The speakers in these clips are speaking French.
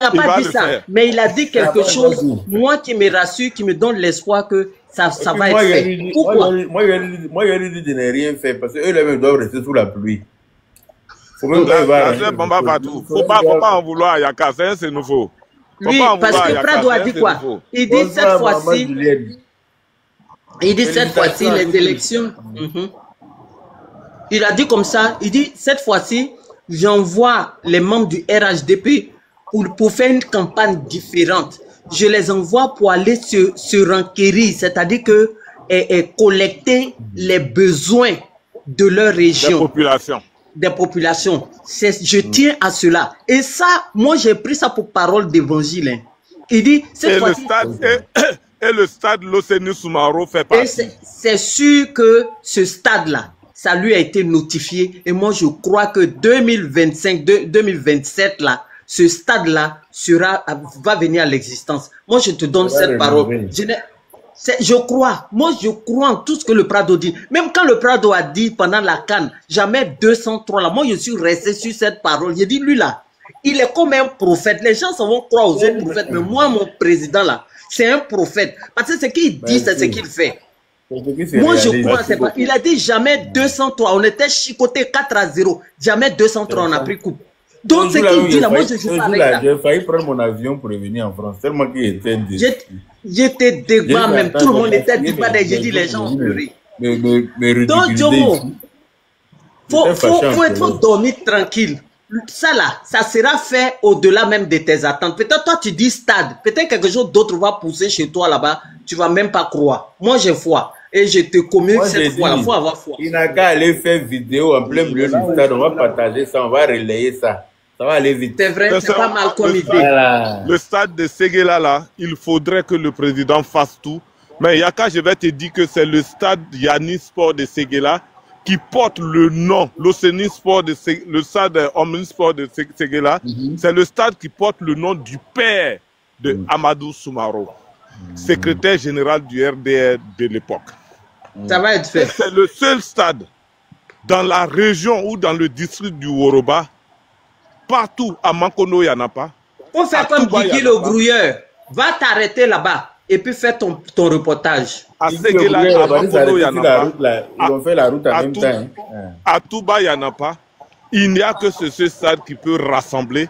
n'a pas dit ça, mais il a dit quelque chose, moi qui me rassure, qui me donne l'espoir que ça va être fait. Pourquoi? Moi, je lui dis de ne rien faire parce qu'eux-mêmes doivent rester sous la pluie. Faut pas en vouloir à Yaka, c'est nouveau. Oui, parce que Prado a dit quoi? Il dit cette fois-ci, les élections. Il a dit comme ça, il dit cette fois-ci, j'envoie les membres du RHDP pour faire une campagne différente. Je les envoie pour aller se renquérir, c'est-à-dire que collecter les besoins de leur région. Des populations. Je tiens à cela. Et ça, moi j'ai pris ça pour parole d'évangile. Hein. Il dit, cette fois et le stade Loseni Soumaro fait partie. C'est sûr que ce stade-là, ça lui a été notifié. Et moi je crois que 2025-2027, là, ce stade-là va venir à l'existence. Moi je te donne cette parole. Je crois, moi je crois en tout ce que le Prado dit. Même quand le Prado a dit pendant la CAN, jamais 203 là, moi je suis resté sur cette parole. J'ai dit lui là, il est comme un prophète. Les gens vont croire aux autres prophètes, mais moi mon président là, c'est un prophète. Parce que ce qu'il dit, c'est ce qu'il fait. Moi je crois, c'est pas. Il a dit jamais 203, on était chicoté 4-0, jamais 203, on a pris coupe. Donc ce qu'il dit là, moi je joue pas avec ça. J'ai failli prendre mon avion pour revenir en France, tellement qu'il était j'étais débat même, tout le monde était débat, j'ai dit les gens ont pleuré. Donc Jomo, faut dormir tranquille. Ça là, ça sera fait au-delà même de tes attentes. Peut-être toi tu dis stade, peut-être quelque chose d'autre va pousser chez toi là-bas, tu vas même pas croire. Moi j'ai foi. Et je te communique cette fois, il faut avoir foi. Il n'a qu'à aller faire vidéo en plein milieu du stade, on va partager ça, on va relayer ça. Ça va aller vite. C'est vrai, c'est pas mal comme idée. Le stade de Séguéla, là, il faudrait que le président fasse tout. Mais Yaka, je vais te dire que c'est le stade Yanis Sport de Séguéla qui porte le nom, l'Océanie Sport de Séguéla, le stade Omnisport de Séguéla. C'est le stade qui porte le nom du père de Amadou Soumaro, secrétaire général du RDR de l'époque. Ça va être fait. C'est le seul stade dans la région ou dans le district du Woroba. Partout à Mankono, il n'y en a pas. Faut faire comme Guigui le grouilleur. Va t'arrêter là-bas et puis faire ton reportage. À Séguéla, à Mankono, il n'y en a pas. Ils ont fait la route en même temps. À Touba, il n'y en a pas. Il n'y a que ce stade qui peut rassembler,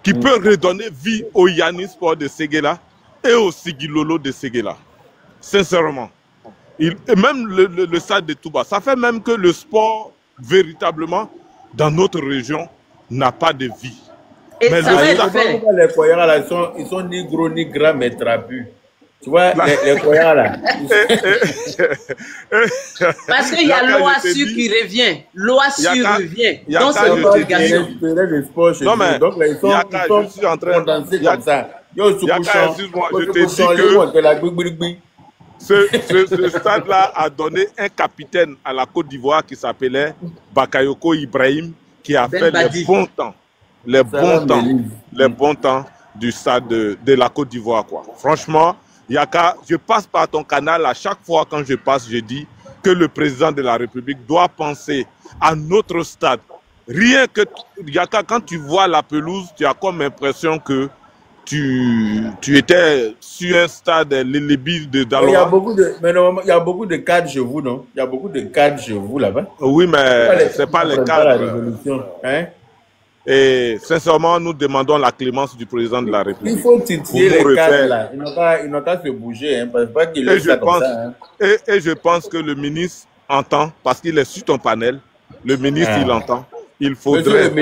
qui peut redonner vie au Yanis Sport de Séguéla et au Sigilolo de Séguéla. Sincèrement. Et même le stade de Touba, ça fait même que le sport, véritablement, dans notre région, n'a pas de vie. Et mais ça va être fait. Les Koyara là, ils sont ni gros ni grands mais trapus. Tu vois, les Koyara là. Parce qu'il y a l'OASU qui revient. l'OASU revient. Donc c'est une obligation. Non mais, donc là, ils sont en train de danser comme ça. Excuse-moi, je te dis que ce stade-là a donné un capitaine à la Côte d'Ivoire qui s'appelait Bakayoko Ibrahim, qui a fait les bons temps du stade de la Côte d'Ivoire, quoi. Franchement, Yaka, je passe par ton canal, à chaque fois quand je passe, je dis que le président de la République doit penser à notre stade. Rien que, Yaka, quand tu vois la pelouse, tu as comme l'impression que tu étais sur un stade, l'Élébi de Daloa. Il y a beaucoup de cadres chez vous, non? Il y a beaucoup de cadres chez vous là-bas. Oui, mais ce n'est pas les cadres. Hein? Et sincèrement, nous demandons la clémence du président de la République. Il faut titiller les cadres là. Ils n'ont qu'à se bouger. Hein, parce pas qu'il ça comme ça, hein. Et je pense que le ministre entend, parce qu'il est sur ton panel, le ministre il entend. Il faudrait...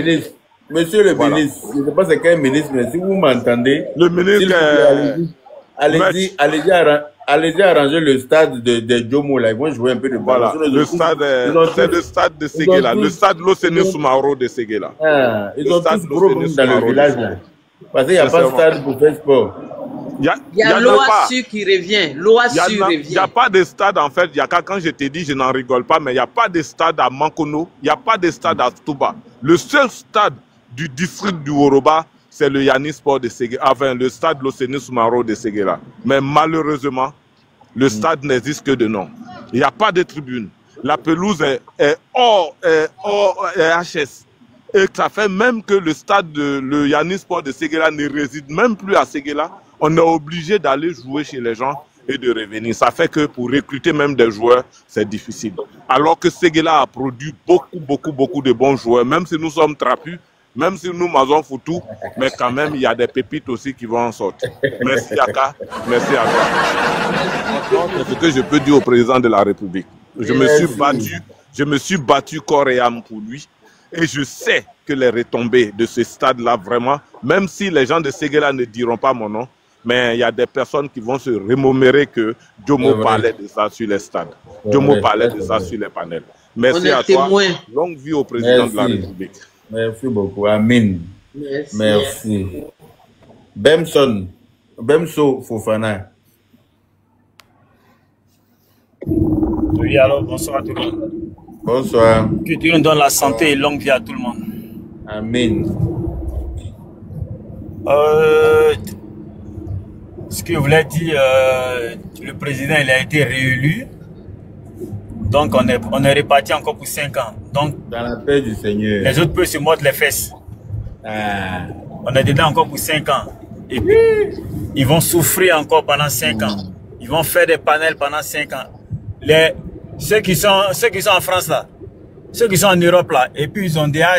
Monsieur le ministre, je ne sais pas c'est quel ministre, mais si vous m'entendez, le ministre, allez-y arranger le stade de Jomo là, ils vont jouer un peu de balle. Voilà, c'est le stade de Séguéla, le stade Loseni Soumaro de Séguéla. Ils ont tous gros dans le village là, parce qu'il n'y a pas de stade pour faire sport. Il y a l'OASU qui revient, Il n'y a pas de stade en fait, quand je te dis, je n'en rigole pas, mais il n'y a pas de stade à Mankono, il n'y a pas de stade à Touba. Le seul stade du district du Woroba, c'est le Yanis Sport de Séguéla, enfin le stade Loseni Soumaro de Séguéla. Mais malheureusement, le stade n'existe que de nom. Il n'y a pas de tribune. La pelouse est hors HS. Et ça fait même que le stade, le Yanis Sport de Séguéla ne réside même plus à Séguéla. On est obligé d'aller jouer chez les gens et de revenir. Ça fait que pour recruter même des joueurs, c'est difficile. Alors que Séguéla a produit beaucoup de bons joueurs, même si nous sommes trapus, même si nous mazons foutu, mais quand même, il y a des pépites aussi qui vont en sortir. Merci Yaka, merci à toi. C'est ce que je peux dire au président de la République. Je me suis battu corps et âme pour lui. Et je sais que les retombées de ce stade-là, vraiment, même si les gens de Séguéla ne diront pas mon nom, mais il y a des personnes qui vont se remémorer que Jomo parlait de ça sur les stades. Jomo parlait de ça sur les panels. Merci à toi. Longue vie au président de la République. Merci beaucoup. Amin. Merci. Bemso Fofana. Oui, alors bonsoir à tout le monde. Bonsoir. Que Dieu nous donne la santé et longue vie à tout le monde. Amen. Ce que je voulais dire, le président il a été réélu. Donc on est reparti encore pour 5 ans. Donc dans la paix du Seigneur. Les autres peuvent se mordre les fesses. On est dedans encore pour 5 ans. Et puis ils vont souffrir encore pendant 5 ans. Ils vont faire des panels pendant 5 ans. Ceux qui sont en France là, ceux qui sont en Europe là, et puis ils ont déjà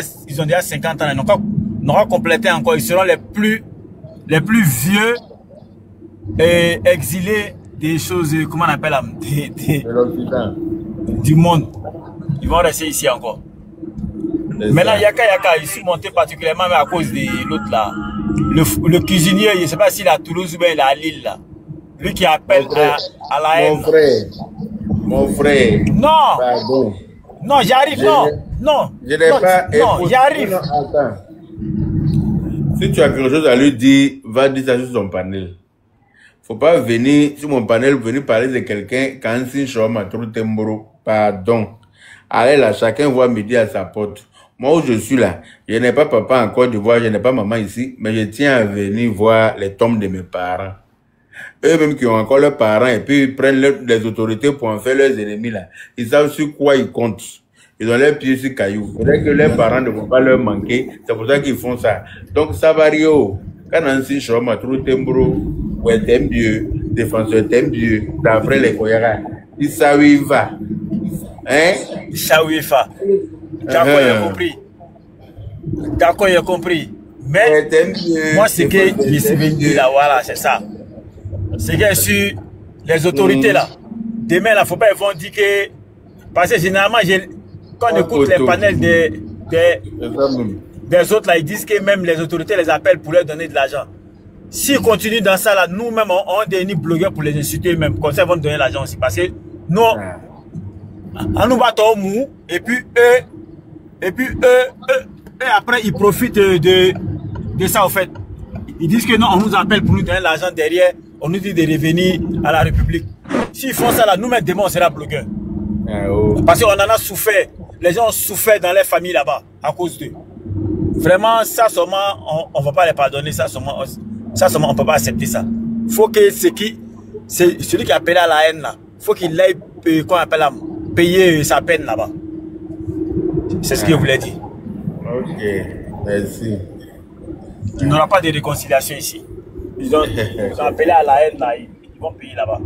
50 ans, ils n'ont pas complété encore, ils seront les plus vieux et exilés des choses, comment on appelle, du monde. Ils vont rester ici encore. Maintenant, Yaka, ils sont montés particulièrement mais à cause de l'autre là. Le cuisinier, je ne sais pas s'il est à Toulouse ou bien il est à Lille là. Lui qui appelle à la haine. Mon frère. Non. Pardon. Non, j'arrive, non. Je n'ai pas... Non, j'arrive. Attends. Si tu as quelque chose à lui dire, va dire ça sur son panel. Faut pas venir sur mon panel, venir parler de quelqu'un quand c'est Choma Troutembro. Pardon. Allez là, chacun voit midi à sa porte. Moi où je suis là, je n'ai pas papa en Côte d'Ivoire, je n'ai pas maman ici, mais je tiens à venir voir les tombes de mes parents. Eux-mêmes qui ont encore leurs parents et puis ils prennent les autorités pour en faire leurs ennemis là. Ils savent sur quoi ils comptent. Ils ont leurs pieds sur cailloux. C'est vrai que leurs parents ne vont pas leur manquer. C'est pour ça qu'ils font ça. Donc ça varie. Quand Nancy Choma, Troutembro, ouais, t'aimes Dieu, défenseur t'aimes Dieu, d'après les Koyara, ils savent où il va. Hein? Ils savent où il va. D'accord, il a compris. D'accord, il a compris. Mais moi, c'est que je suis venu là, voilà, c'est ça. C'est que sur les autorités là, demain là, faut pas ils vont dire que, parce que généralement, quand on écoute les panels des autres là, ils disent que même les autorités les appellent pour leur donner de l'argent. S'ils continuent dans ça là, nous-mêmes on des blogueurs pour les insulter même, comme ça ils vont nous donner l'argent aussi, parce que nous, on nous bat au mou, et puis eux, après ils profitent de ça au fait. Ils disent que non, on nous appelle pour nous donner l'argent derrière, on nous dit de revenir à la République. S'ils font ça là, nous-mêmes demain on sera blogueurs. Parce qu'on en a souffert, les gens ont souffert dans les familles là-bas, à cause d'eux. Vraiment, ça seulement, on ne va pas les pardonner, ça seulement on ne peut pas accepter ça. Faut que celui qui a appelé à la haine là, faut qu'il aille, payer sa peine là-bas. C'est ce que je voulais dire. Ok, merci. Il n'y aura pas de réconciliation ici. Ils ont appelé à la haine là, ils vont payer là-bas.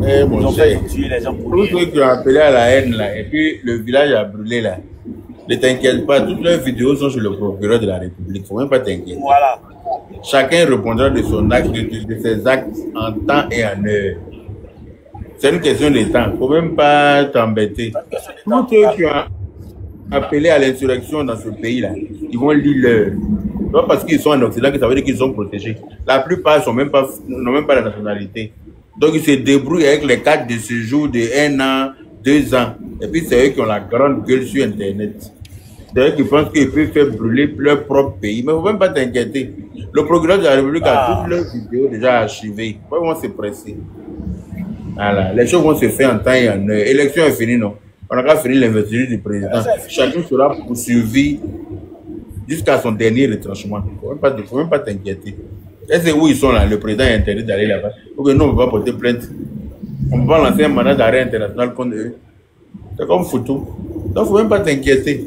Ils ont fait tuer les gens pour tous ceux qui ont appelé à la haine là, et puis le village a brûlé là. Ne t'inquiète pas, toutes leurs vidéos sont sur le procureur de la République. Faut même pas t'inquiéter. Voilà. Chacun répondra de son acte, de ses actes en temps et en heure. C'est une question de temps. Faut même pas t'embêter. Tous ceux qui ont appelé à l'insurrection dans ce pays-là, ils vont lire l'heure. Pas parce qu'ils sont en Occident que ça veut dire qu'ils sont protégés. La plupart n'ont même pas la nationalité. Donc ils se débrouillent avec les cartes de séjour de 1 an, 2 ans. Et puis c'est eux qui ont la grande gueule sur Internet. C'est eux qui pensent qu'ils peuvent faire brûler leur propre pays. Mais il ne faut même pas t'inquiéter. Le procureur de la République a toutes leurs vidéos déjà archivées. Ils vont se presser. Voilà. Les choses vont se faire en temps et en heure. L'élection est finie, non? On n'a pas fini l'investiture du président. Chacun sera poursuivi jusqu'à son dernier retranchement. Il ne faut même pas t'inquiéter. Et c'est où ils sont là? Le président est interdit d'aller là-bas. Donc nous, on ne peut pas porter plainte. On ne peut pas lancer un mandat d'arrêt international contre eux. C'est comme foutu. Donc il ne faut même pas t'inquiéter.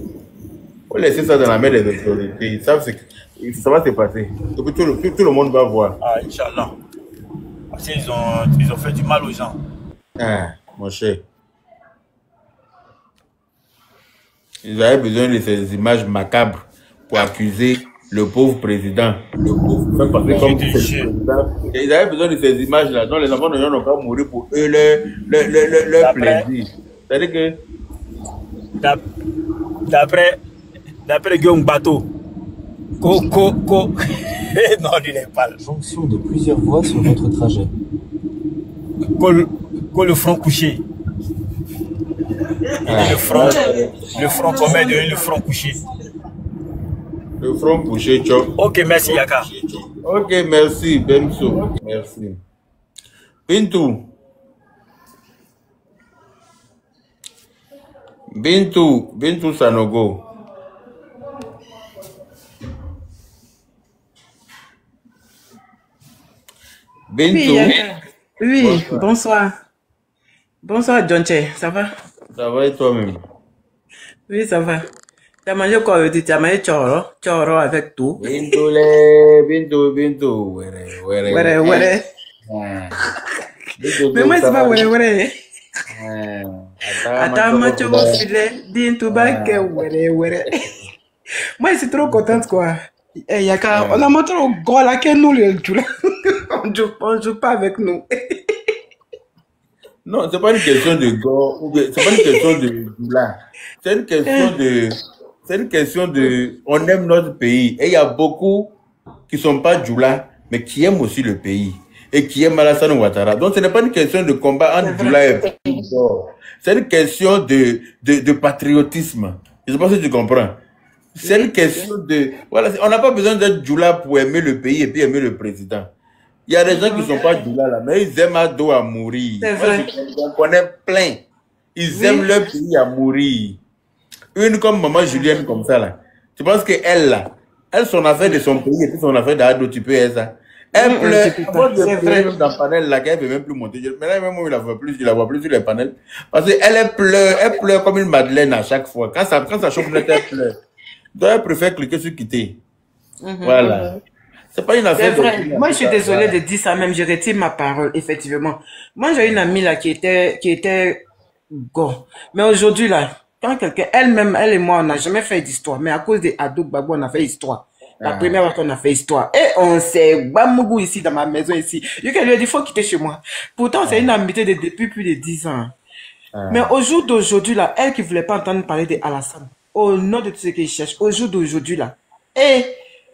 faut laisser ça dans la main des autorités. Ils savent ce que ça va se passer. Et puis tout le monde va voir. Ah, Inch'Allah. Parce qu'ils ont fait du mal aux gens. Ah, mon cher. Ils avaient besoin de ces images macabres pour accuser le pauvre président. Le pauvre président. Ils avaient besoin de ces images-là. Donc les enfants de gens n'ont pas mouru pour eux leur plaisir. C'est-à-dire que... D'après Guillaume Bateau, non, il n'est pas là. Jonction de plusieurs voies sur votre trajet. Le front couché. Le front commun de le front couché. Le front couché, Tchok. Ok, merci Yaka. Ok, merci Benso. Merci. Bintou Sanogo. Bintou. Oui, bonsoir. Bonsoir, Johnche, ça va? Ça va et toi-même? Oui, ça va. Tu as mangé quoi aujourd'hui? Tu as mangé choro avec tout? Bintou. Ouais. Mais moi, c'est pas ouais. Attends, moi, tu vas filer. Dis tout bas que ouais. Moi, je suis trop contente, quoi. Eh, Yaka, on a montré au gros là que nous, les tout là. On joue pas avec nous. Non, c'est pas une question de gore, c'est pas une question de là. C'est une question de, on aime notre pays. Et il y a beaucoup qui sont pas Djoula, mais qui aiment aussi le pays. Et qui aiment Alassane Ouattara. Donc ce n'est pas une question de combat entre Djoula et Gore. C'est une question de patriotisme. Je ne sais pas si tu comprends. C'est une question de, voilà, on n'a pas besoin d'être Djoula pour aimer le pays et puis aimer le président. Il y a des gens qui ne sont pas Djoula là, mais ils aiment Ado à mourir. C'est vrai. On connaît plein. Ils aiment leur pays à mourir. Une comme maman Julienne comme ça là. Tu penses qu'elle là, elle son affaire de son pays et puis son affaire d'Ado, tu peux être ça. Elle pleure. C'est vrai. Dans le panel là, qu'elle ne veut même plus monter. Maintenant même il la voit plus sur les panels. Parce qu'elle pleure comme une madeleine à chaque fois. Quand ça chauffe, elle pleure. Donc elle préfère cliquer sur quitter. Voilà. C'est pas une affaire. C'est vrai. Moi, je suis désolée de dire ça même. Je retire ma parole, effectivement. Moi, j'ai une amie là qui était go. Mais aujourd'hui là, quand quelqu'un, elle-même, elle et moi, on n'a jamais fait d'histoire. Mais à cause des Ado Gbagbo, on a fait histoire. La première fois qu'on a fait histoire. Et on s'est Bamougou ici, dans ma maison ici. Je lui ai dit, il faut quitter chez moi. Pourtant, c'est une amitié depuis plus de 10 ans. Mais au jour d'aujourd'hui là, elle qui voulait pas entendre parler de Alassane, au nom de tout ce qu'il cherche, au jour d'aujourd'hui là,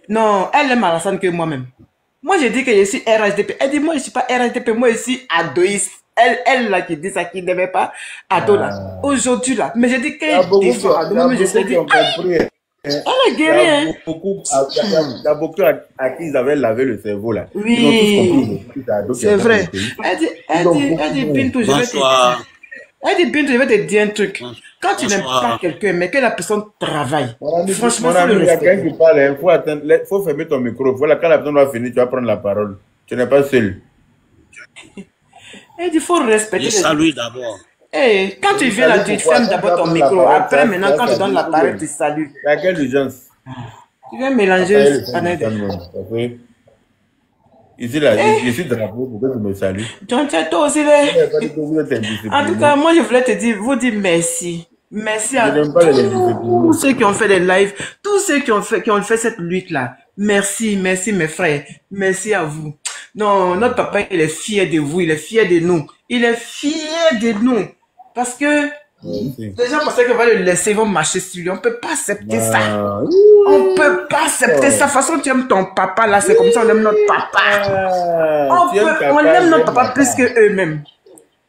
non, elle aime Alassane que moi-même. Moi, j'ai dit que je suis RHDP. Elle dit, moi, je suis pas RHDP, moi, je suis adoïste. Elle, là, qui dit ça, qui n'aimait pas Ado, là. Aujourd'hui, là. Mais j'ai dit que je suis dit, elle est guérie, hein. Il y a beaucoup à qui ils avaient lavé le cerveau, là. Oui. Ils ont tous compris. C'est vrai. Elle dit, Bintou, je vais te dire. Elle dit, Bintou, je vais te dire un truc. Quand tu n'aimes pas quelqu'un, mais que la personne travaille, franchement, il faut le respecter. Quelqu'un qui parle, il faut fermer ton micro. Voilà, quand la personne va finir, tu vas prendre la parole. Tu n'es pas seul. Elle dit, il faut respecter. Je salue d'abord. Quand tu viens là, tu fermes d'abord ton micro. Après, maintenant, quand tu donnes la parole, tu salues. Il y a quelle urgence? Tu viens mélanger. Ici, là, je suis drapeau, pourquoi tu me salues? John, toi aussi, là. En tout cas, moi, je voulais te dire, vous dire merci. Merci à tous ceux qui ont fait des lives, tous ceux qui ont fait cette lutte-là. Merci, mes frères. Merci à vous. Non, notre papa, il est fier de vous, il est fier de nous. Il est fier de nous. Parce que les gens pensaient qu'on va le laisser, ils vont marcher sur lui. On ne peut pas accepter ça. On ne peut pas accepter ça. De toute façon, tu aimes ton papa, là, c'est comme ça, on aime notre papa. On aime notre papa plus qu'eux-mêmes.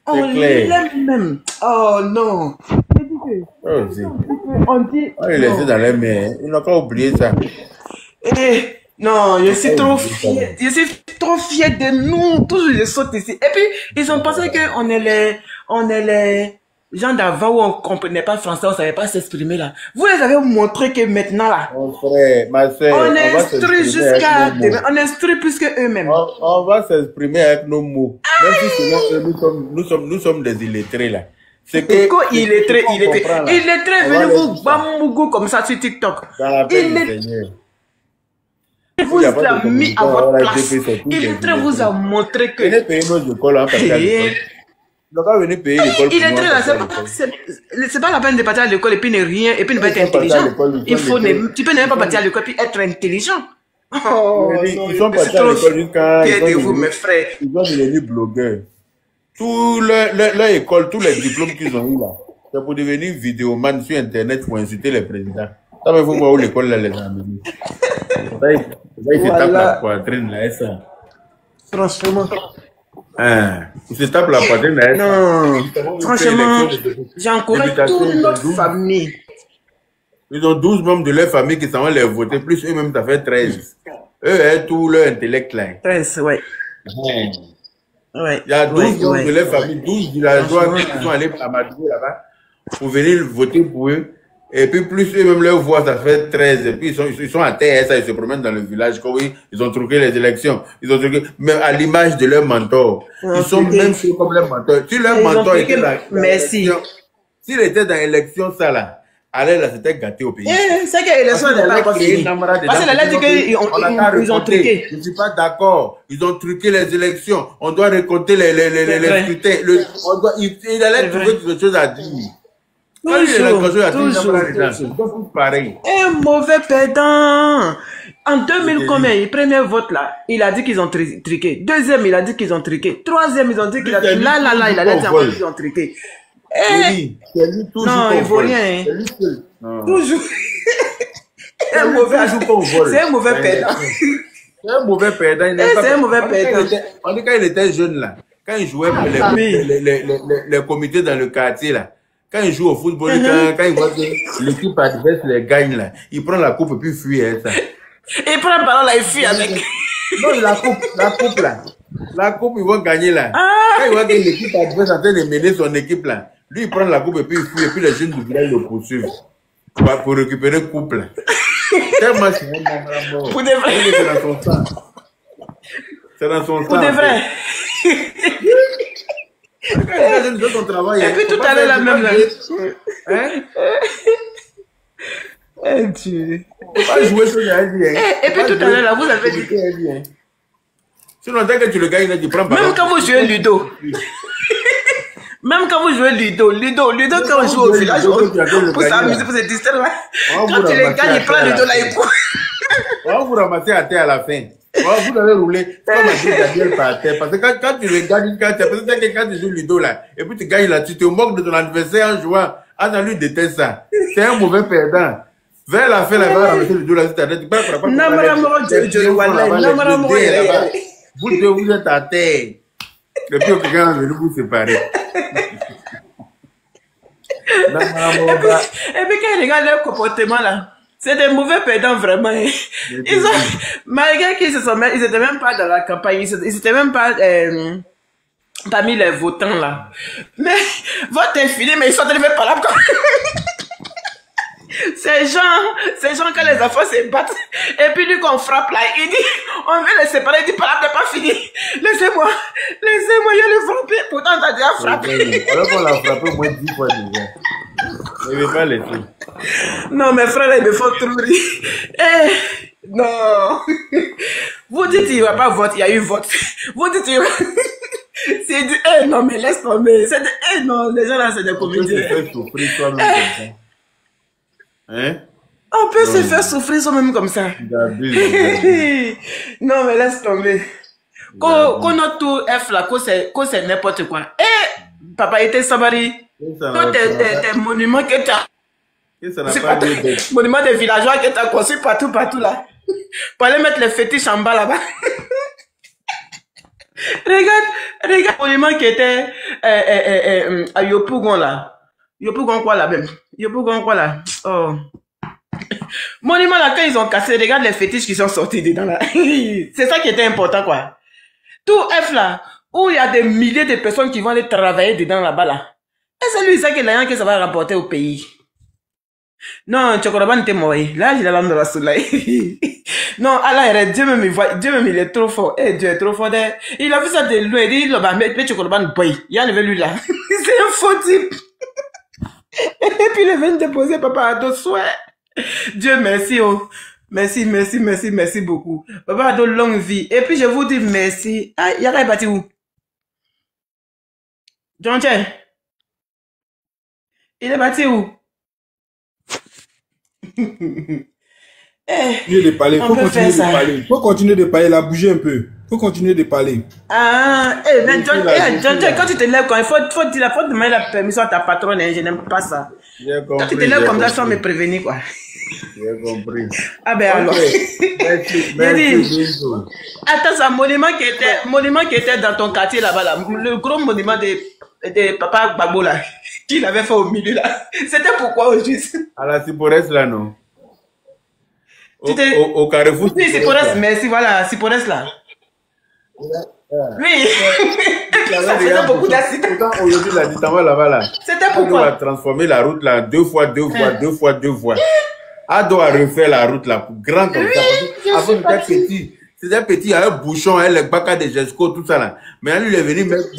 On l'aime même. Oh non. On dit. On les laisse dans les mains. Ils n'ont pas oublié ça. Non, je suis trop fier. Je suis trop fier de nous. Toujours, je saute ici. Et puis, ils ont pensé qu'on est les gens d'avant où on ne comprenait pas français, on ne savait pas s'exprimer là. Vous les avez montré que maintenant là. Mon frère, ma soeur, on instruit jusqu'à demain. On instruit plus que eux-mêmes. On va s'exprimer avec nos mots. Même si sinon, nous sommes des illettrés là. C'est que... Il est très venu vous bambougou comme ça sur TikTok. Il vous a mis à votre place. Il est très vous a montré que... Venez payer nos écoles, hein, parce qu'à l'école. Il va venir payer l'école. Il est très là, c'est pas la peine de partir à l'école et puis ne rien, et puis ne pas être intelligent. Il faut tu peux ne pas partir à l'école et puis être intelligent. Oh, ils sont partis à l'école jusqu'à... Aidez-vous, mes frères. Ils ont devenu blogueurs. Toute leur école, tous les diplômes qu'ils ont eu là, c'est pour devenir vidéoman sur Internet pour insulter les présidents. Ça me faut voir où l'école là les a amenés. Il se tape la poitrine là, ça. Franchement. Il se tape la poitrine là. Non, franchement, j'encourage toute notre famille. Ils ont 12 membres de leur famille qui s'en vont les voter, plus eux-mêmes, ça fait 13. Eux, tout leur intellect là. 13, ouais. Ouais. Il y a 12 membres de leur famille, 12 villageois qui sont allés à Madrid là-bas pour venir voter pour eux. Et puis, plus eux-mêmes leur voix, ça fait 13. Et puis, ils sont à terre, ça, ils se promènent dans le village. Comme oui, ils ont truqué les élections. Ils ont truqué, même à l'image de leur mentor. Ils sont même comme leur mentor. Si leur mentor était dans l'élection, s'il était dans l'élection, ça là, allez là, c'était gâté au pays. C'est que l'élection n'est pas encore finie. Parce que la lettre qu'ils ont truqué. Je ne suis pas d'accord. Ils ont truqué les élections. On doit récolter les scrutins. Il allait trouver quelque chose à dire. Toujours. Un mauvais perdant. En 2000 combien, premier vote là, il a dit qu'ils ont triqué. Deuxième, il a dit qu'ils ont triqué. Troisième, ils ont dit qu'ils ont triqué. Là, il a dit qu'ils ont triqué. Non, il vaut rien. Toujours. C'est un mauvais perdant. C'est un mauvais perdant. C'est un mauvais perdant. En tout cas, il était jeune là. Quand il jouait pour les comités dans le quartier là. Quand il joue au football, quand il voit que l'équipe adverse les gagne là, il prend la coupe et puis fuit. Ça. Il prend le ballon là, il fuit avec. Non, la coupe là. La coupe, il va gagner là. Quand il voit que l'équipe adverse est en train de mener son équipe là, lui il prend la coupe et puis il fuit. Et puis les jeunes du village le poursuivent pour récupérer la coupe là. Tellement c'est un mort. Pour de vrai. C'est dans son sang. C'est dans son sang. Pour de vrai. Et puis tout à l'heure la même là. Dieu. Et puis tout à l'heure là, vous avez dit. Sinon, dès que tu le gagnes, tu prends pas. Même quand vous jouez Ludo. Même quand vous jouez Ludo, quand on joue au village, pour s'amuser, pour se distraire là. Quand tu le gagnes, il prend Ludo là, il court. On va vous ramasser à terre à la fin. Vous allez rouler comme un Gabriel par terre. Parce que quand tu le gagnes, quand tu joues Ludo là, et puis tu gagnes là, tu te moques de ton adversaire en jouant. Ah, lui déteste ça. C'est un mauvais perdant. Vers la fin, là, va ramasser Ludo là, tu vous êtes à terre. Et puis quelqu'un est venu vous séparer. Et puis quand ils regardent leur comportement là, c'est des mauvais perdants vraiment. Ils ont, malgré qu'ils ils étaient même pas dans la campagne, ils étaient même pas parmi les votants là. Mais vote infini, mais ils sont arrivés par là comme ces gens quand les enfants se battent et puis lui qu'on frappe là, il dit on veut les séparer, il dit par là c'est pas fini. Laissez-moi, je vais le frapper. Pourtant t'as déjà frappé. Alors qu'on l'a frappé au moins 10 fois déjà. Je ne vais pas laisser. Non, mes frères, ils me font trop rire. Non. Vous dites qu'il n'y a pas vote, il y a eu vote. Vous dites qu'il c'est du non, mais laisse tomber. C'est du non, les gens là, c'est des comédiens. On peut se faire souffrir soi-même comme ça. Non, mais laisse tomber. Qu'on a tout F là, qu'on c'est n'importe quoi. Papa était somebody. Toi, tes monuments que tu as. Monuments des villageois que tu as construits partout là. Pour aller mettre les fétiches en bas là-bas. regarde le monument qui était à Yopougon là. Yopougon quoi là même? Yopougon quoi là? Oh. Monument là, quand ils ont cassé, regarde les fétiches qui sont sortis dedans là. C'est ça qui était important quoi. Tout F là, où il y a des milliers de personnes qui vont aller travailler dedans là-bas là. Et c'est lui ça qui est l'argent que ça va rapporter au pays. Non, Tchokoroban était mort. Là, j'ai la langue de la soleil. Non, Allah, Dieu même, il est trop fort. Dieu est trop fort. Il a vu ça de loin. Il dit, mais Tchokoroban boy. Il a enlevé lui là. C'est un faux type. Et puis il est venu déposer Papa Ado souhait. Dieu merci, oh. Merci, merci, merci, merci beaucoup. Papa Ado, longue vie. Et puis je vous dis merci. Ah, Yaka est parti où? John Che. Il est parti où? Continuer de parler, faut continuer de parler. Faut continuer de parler, là, bouger un peu. Faut continuer de parler. Ah, mais John, quand tu te lèves, il faut demander la permission à ta patronne, hein, je n'aime pas ça. Quand tu te lèves comme ça sans me prévenir, quoi. J'ai compris. Ah ben alors. Merci. Attends, ça, monument qui était dans ton quartier là-bas, là, le gros monument de Papa Gbagbo là, qu'il avait fait au milieu là. C'était pourquoi au juste? À la Ciporès là, non? Au Carrefour. Oui, Ciporès, merci, voilà, Ciporès là. Oui. Ça faisait beaucoup d'accidents. Aujourd'hui, la Ditama là-bas là. C'était pourquoi? On va transformer la route là deux fois. Elle doit refaire la route là, pour grand comme ça. Avant, c'était petit, il y a un bouchon, les bacas de Jesco, tout ça là. Mais lui, il est venu mettre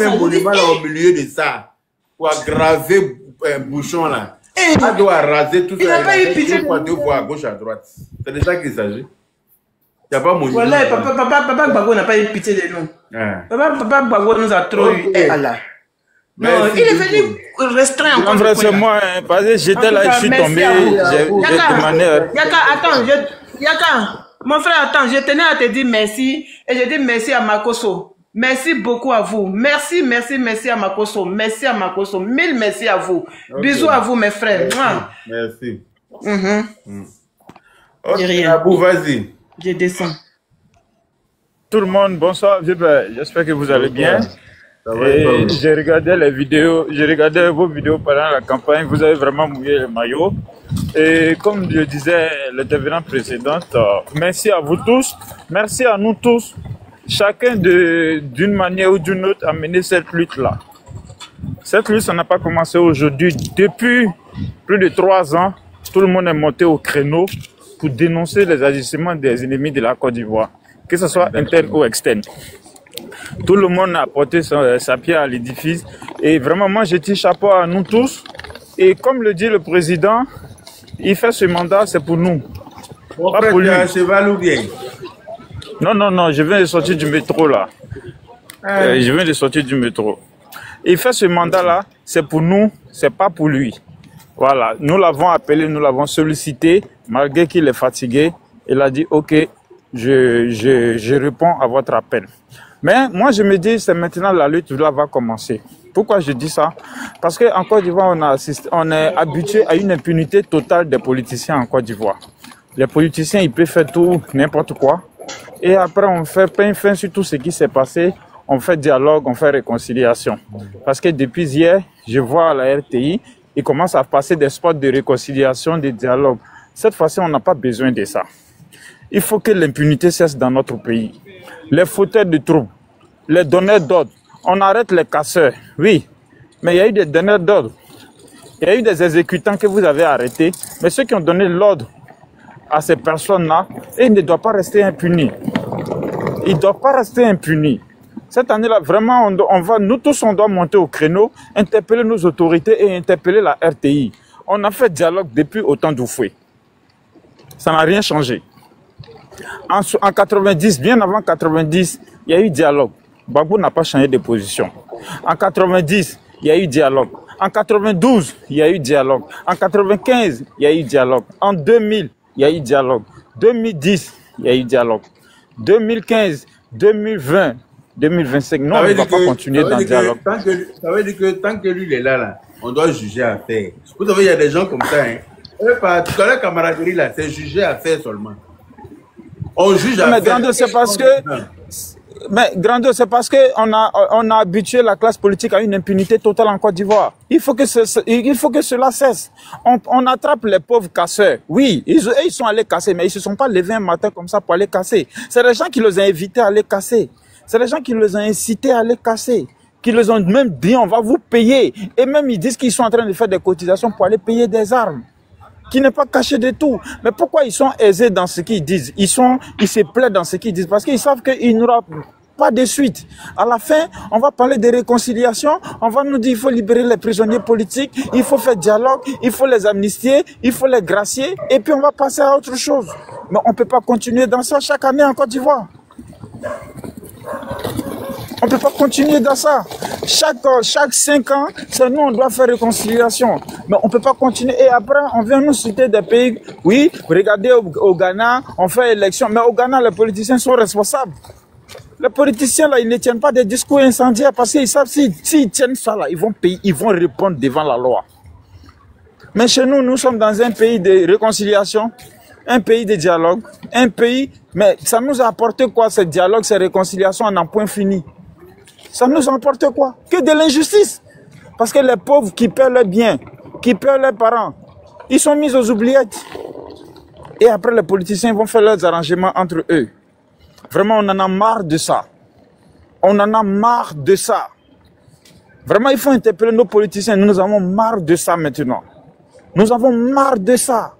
un monument là au milieu de ça, pour aggraver un bouchon là. Elle doit raser tout ça. Il n'a pas eu pitié. Deux fois à gauche, à droite. C'est de ça qu'il s'agit. Il n'y a pas monument. Voilà, Papa Gbagbo n'a pas eu pitié de nous. Papa Gbagbo nous a trop eu. Allah. Non, il est venu restreindre encore. En vrai, c'est moi, hein, parce que j'étais là, je suis tombé, j'ai demandé. Yaka, mon frère, attends, je tenais à te dire merci, et je dis merci à Makoso. Merci beaucoup à vous. Merci à Makoso. Merci à Makoso. Mille merci à vous. Okay. Bisous à vous, mes frères. Merci. Ok, Abou, vas-y. Je descends. Tout le monde, bonsoir. J'espère que vous allez bien. Et j'ai regardé vos vidéos pendant la campagne, vous avez vraiment mouillé le maillot. Et comme je disais l'intervenant précédent, merci à vous tous, merci à nous tous, chacun d'une manière ou d'une autre a mené cette lutte-là. Cette lutte, ça n'a pas commencé aujourd'hui. Depuis plus de 3 ans, tout le monde est monté au créneau pour dénoncer les agissements des ennemis de la Côte d'Ivoire, que ce soit interne ou externe. Tout le monde a apporté sa pierre à l'édifice. Et vraiment, moi, je tire chapeau à nous tous. Et comme le dit le président, il fait ce mandat, c'est pour nous. Pas pour lui. Un cheval ou bien? Non, je viens de sortir du métro, là. Je viens de sortir du métro. Il fait ce mandat-là, c'est pour nous, c'est pas pour lui. Voilà, nous l'avons appelé, nous l'avons sollicité, malgré qu'il est fatigué. Il a dit, OK, je réponds à votre appel. Mais moi, je me dis, c'est maintenant la lutte là va commencer. Pourquoi je dis ça? Parce qu'en Côte d'Ivoire, on est habitué à une impunité totale des politiciens en Côte d'Ivoire. Les politiciens, ils peuvent faire tout, n'importe quoi. Et après, on fait pain fin sur tout ce qui s'est passé. On fait dialogue, on fait réconciliation. Parce que depuis hier, je vois à la RTI, ils commencent à passer des spots de réconciliation, de dialogue. Cette fois-ci, on n'a pas besoin de ça. Il faut que l'impunité cesse dans notre pays. Les fauteurs de troubles, les donneurs d'ordre, on arrête les casseurs, oui, mais il y a eu des donneurs d'ordre. Il y a eu des exécutants que vous avez arrêtés, mais ceux qui ont donné l'ordre à ces personnes-là, ils ne doivent pas rester impunis. Ils ne doivent pas rester impunis. Cette année-là, vraiment, nous tous, on doit monter au créneau, interpeller nos autorités et interpeller la RTI. On a fait dialogue depuis au temps d'Oufoué. Ça n'a rien changé. En 90, bien avant 90, il y a eu dialogue. Gbagbo n'a pas changé de position. En 90, il y a eu dialogue. En 92, il y a eu dialogue. En 95, il y a eu dialogue. En 2000, il y a eu dialogue. 2010, il y a eu dialogue. 2015, 2020, 2025, non, on ne va pas continuer dans le dialogue. Ça veut dire que tant que lui il est là, on doit juger à faire. Vous savez, il y a des gens comme ça. Dans la camaraderie, là, c'est juger à faire seulement. On juge à faire. Mais Grando, c'est parce qu'on a habitué la classe politique à une impunité totale en Côte d'Ivoire. Il faut que cela cesse. On attrape les pauvres casseurs. Oui, ils sont allés casser, mais ils ne se sont pas levés un matin comme ça pour aller casser. C'est les gens qui les ont invités à aller casser. C'est les gens qui les ont incités à aller casser. Qui les ont même dit, on va vous payer. Et même ils disent qu'ils sont en train de faire des cotisations pour aller payer des armes. Qui n'est pas caché de tout. Mais pourquoi ils sont aisés dans ce qu'ils disent? Ils se plaident dans ce qu'ils disent parce qu'ils savent qu'ils n'auront pas de suite. À la fin, on va parler de réconciliation, on va nous dire qu'il faut libérer les prisonniers politiques, il faut faire dialogue, il faut les amnistier, il faut les gracier, et puis on va passer à autre chose. Mais on ne peut pas continuer dans ça chaque année en Côte d'Ivoire. On ne peut pas continuer dans ça. Chaque 5 ans, c'est nous, on doit faire réconciliation. Mais on ne peut pas continuer. Et après, on vient nous citer des pays. Oui, regardez au Ghana, on fait élection. Mais au Ghana, les politiciens sont responsables. Les politiciens, là, ils ne tiennent pas des discours incendiaires parce qu'ils savent s'ils tiennent ça, là, ils vont payer, ils vont répondre devant la loi. Mais chez nous, nous sommes dans un pays de réconciliation, un pays de dialogue, un pays... Mais ça nous a apporté quoi, ce dialogue, cette réconciliation en un point fini? Ça nous apporte quoi? Que de l'injustice. Parce que les pauvres qui perdent leurs biens, qui perdent leurs parents, ils sont mis aux oubliettes. Et après, les politiciens vont faire leurs arrangements entre eux. Vraiment, on en a marre de ça. On en a marre de ça. Vraiment, il faut interpeller nos politiciens. Nous en avons marre de ça maintenant. Nous avons marre de ça.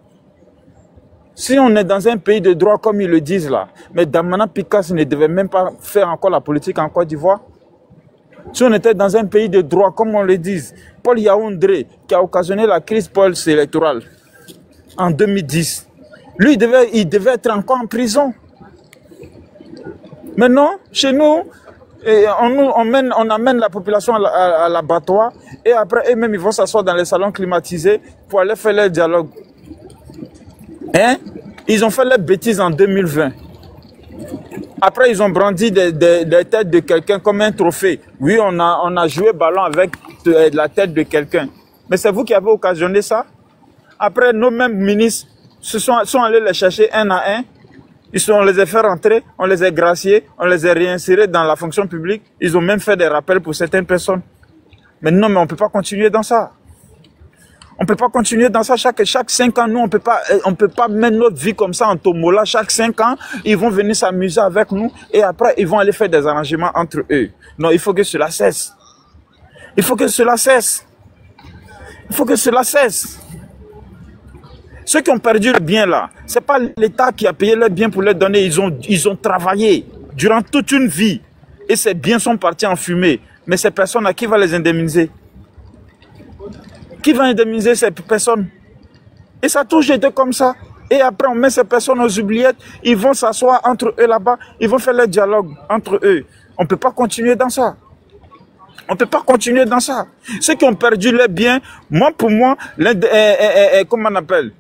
Si on est dans un pays de droit, comme ils le disent là, mais Damana Picasso ne devait même pas faire encore la politique en Côte d'Ivoire. Si on était dans un pays de droit, comme on le dit, Paul Yaoundé, qui a occasionné la crise post-électorale en 2010, lui, il devait être encore en prison. Maintenant, chez nous, on amène la population à l'abattoir et après, eux-mêmes, ils vont s'asseoir dans les salons climatisés pour aller faire leur dialogue. Hein? Ils ont fait leurs bêtises en 2020. Après, ils ont brandi des têtes de quelqu'un comme un trophée. Oui, on a joué ballon avec la tête de quelqu'un. Mais c'est vous qui avez occasionné ça. Après, nos mêmes ministres sont allés les chercher un à un. On les a fait rentrer, on les a graciés, on les a réinsérés dans la fonction publique. Ils ont même fait des rappels pour certaines personnes. Mais non, mais on ne peut pas continuer dans ça. On ne peut pas continuer dans ça chaque 5 ans. Nous, on peut pas mettre notre vie comme ça en tombola. Chaque 5 ans, ils vont venir s'amuser avec nous et après, ils vont aller faire des arrangements entre eux. Non, il faut que cela cesse. Il faut que cela cesse. Il faut que cela cesse. Ceux qui ont perdu le bien là, ce n'est pas l'État qui a payé leur bien pour leur donner. Ils ont travaillé durant toute une vie et ces biens sont partis en fumée. Mais ces personnes, à qui va les indemniser? Qui va indemniser ces personnes? Et ça a toujours été comme ça. Et après, on met ces personnes aux oubliettes. Ils vont s'asseoir entre eux là-bas. Ils vont faire leur dialogue entre eux. On ne peut pas continuer dans ça. On ne peut pas continuer dans ça. Ceux qui ont perdu leurs biens, pour moi, comment on appelle,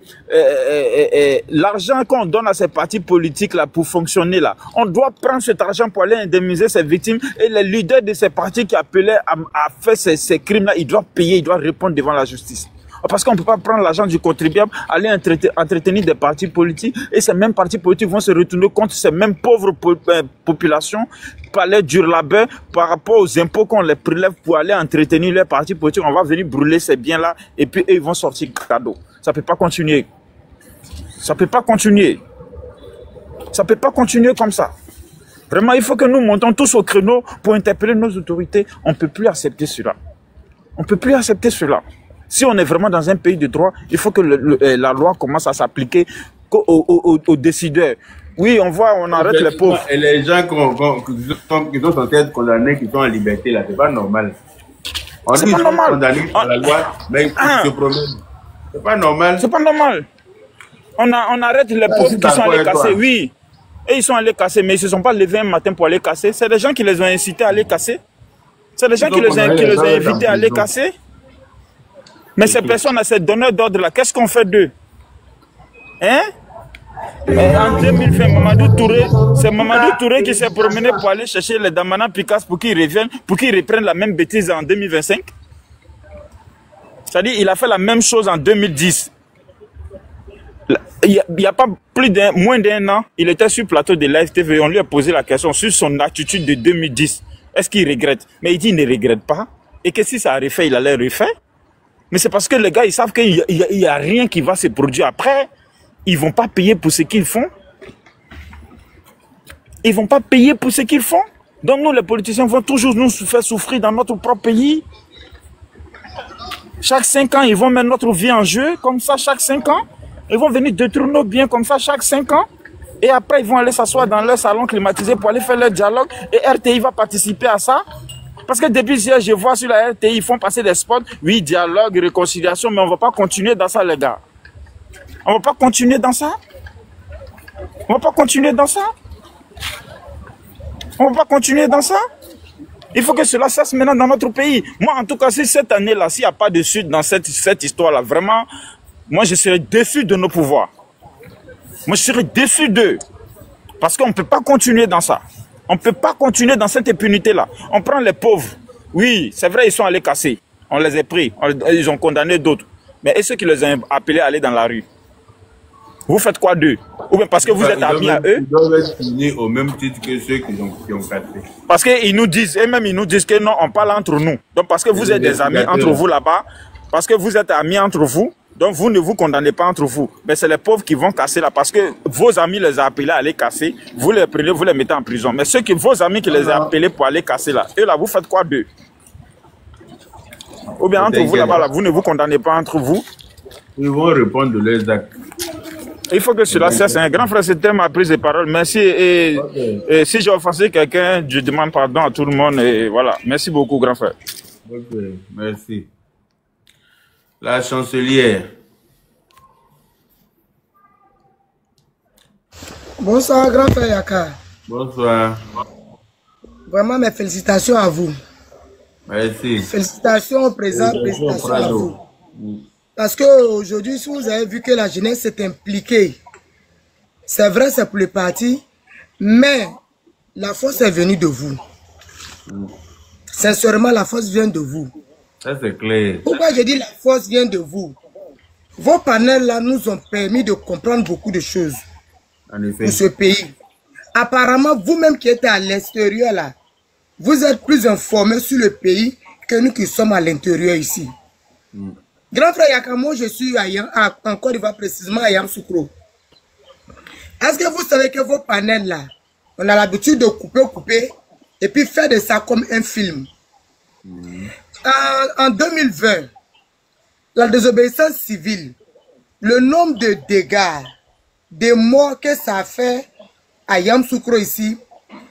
l'argent qu'on donne à ces partis politiques là pour fonctionner là, on doit prendre cet argent pour aller indemniser ces victimes et les leaders de ces partis qui appelaient à faire ces crimes là, ils doivent payer, ils doivent répondre devant la justice. Parce qu'on ne peut pas prendre l'argent du contribuable, aller entretenir des partis politiques et ces mêmes partis politiques vont se retourner contre ces mêmes pauvres populations par leur dur labeur, par rapport aux impôts qu'on les prélève pour aller entretenir leurs partis politiques. On va venir brûler ces biens-là et puis eux, ils vont sortir cadeau. Ça ne peut pas continuer. Ça ne peut pas continuer. Ça ne peut pas continuer comme ça. Vraiment, il faut que nous montons tous au créneau pour interpeller nos autorités. On ne peut plus accepter cela. On ne peut plus accepter cela. Si on est vraiment dans un pays de droit, il faut que la loi commence à s'appliquer aux décideurs. Oui, on arrête les pauvres. Et les gens qui sont censés être condamnés, qui sont en liberté, là, c'est pas normal. On dit qu'ils sont condamnés par la loi, mais ils se promènent. C'est pas normal. C'est pas normal. On arrête les pauvres qui sont allés casser, oui. Et ils sont allés casser, mais ils ne se sont pas levés un matin pour aller casser. C'est des gens qui les ont incités à aller casser. C'est des gens qui les ont invités à aller casser. Mais ces personnes, ces donneurs d'ordre là, qu'est-ce qu'on fait d'eux? Hein? En 2020, Mamadou Touré, c'est Mamadou Touré qui s'est promené pour aller chercher les Damana Picasso pour qu'ils reviennent, pour qu'ils reprennent la même bêtise en 2025. C'est-à-dire, il a fait la même chose en 2010. Il n'y a pas moins d'un an, il était sur le plateau de l'AFTV et on lui a posé la question sur son attitude de 2010. Est-ce qu'il regrette? Mais il dit qu'il ne regrette pas. Et que si ça a refait, il allait refaire. Mais c'est parce que les gars, ils savent qu'il n'y a rien qui va se produire après. Ils ne vont pas payer pour ce qu'ils font. Ils ne vont pas payer pour ce qu'ils font. Donc nous, les politiciens, vont toujours nous faire souffrir dans notre propre pays. Chaque 5 ans, ils vont mettre notre vie en jeu, comme ça, chaque 5 ans. Ils vont venir détruire nos biens comme ça, chaque 5 ans. Et après, ils vont aller s'asseoir dans leur salon climatisé pour aller faire leur dialogue. Et RTI va participer à ça. Parce que depuis hier, je vois sur la RTI, ils font passer des spots. Oui, dialogue, réconciliation, mais on ne va pas continuer dans ça, les gars. On ne va pas continuer dans ça. On ne va pas continuer dans ça. On ne va pas continuer dans ça. Il faut que cela cesse maintenant dans notre pays. Moi, en tout cas, si cette année-là, s'il n'y a pas de suite dans cette histoire-là, vraiment, moi, je serais déçu de nos pouvoirs. Moi, je serais déçu d'eux. Parce qu'on ne peut pas continuer dans ça. On ne peut pas continuer dans cette impunité-là. On prend les pauvres. Oui, c'est vrai, ils sont allés casser. On les a pris. Ils ont condamné d'autres. Mais et ceux qui les ont appelés à aller dans la rue? Vous faites quoi d'eux? Ou bien parce que vous êtes amis à eux? Ils doivent être punis au même titre que ceux qui ont cassé. Parce qu'ils nous disent, et même ils nous disent que non, on parle entre nous. Donc parce que vous êtes des amis entre vous là-bas, parce que vous êtes amis entre vous, donc vous ne vous condamnez pas entre vous. Mais c'est les pauvres qui vont casser là, parce que vos amis les ont appelés à aller casser, vous les prenez, vous les mettez en prison. Mais vos amis qui les ont appelés pour aller casser là, eux là, vous faites quoi d'eux? Ou bien entre vous là-bas, là, vous ne vous condamnez pas entre vous? Ils vont répondre de leurs actes. Il faut que cela cesse. Un grand frère, c'était ma prise de parole. Merci. Et si j'ai offensé quelqu'un, je demande pardon à tout le monde. Et voilà. Merci beaucoup, grand frère. Ok, merci. La chancelière. Bonsoir, grand frère Yaka. Bonsoir. Vraiment, mes félicitations à vous. Merci. Félicitations au président, félicitations à vous. Parce qu'aujourd'hui, si vous avez vu que la jeunesse s'est impliquée, c'est vrai, c'est pour le parti, mais la force est venue de vous. Sincèrement, la force vient de vous. Ça, c'est clair. Pourquoi je dis la force vient de vous? Vos panels-là nous ont permis de comprendre beaucoup de choses pour ce pays. Apparemment, vous-même qui êtes à l'extérieur, là, vous êtes plus informés sur le pays que nous qui sommes à l'intérieur ici. Grand frère Yakamo, je suis en Côte d'Ivoire, précisément à Yamoussoukro. Est-ce que vous savez que vos panels là, on a l'habitude de couper, et puis faire de ça comme un film. En 2020, la désobéissance civile, le nombre de dégâts, de morts que ça a fait à Yamoussoukro ici,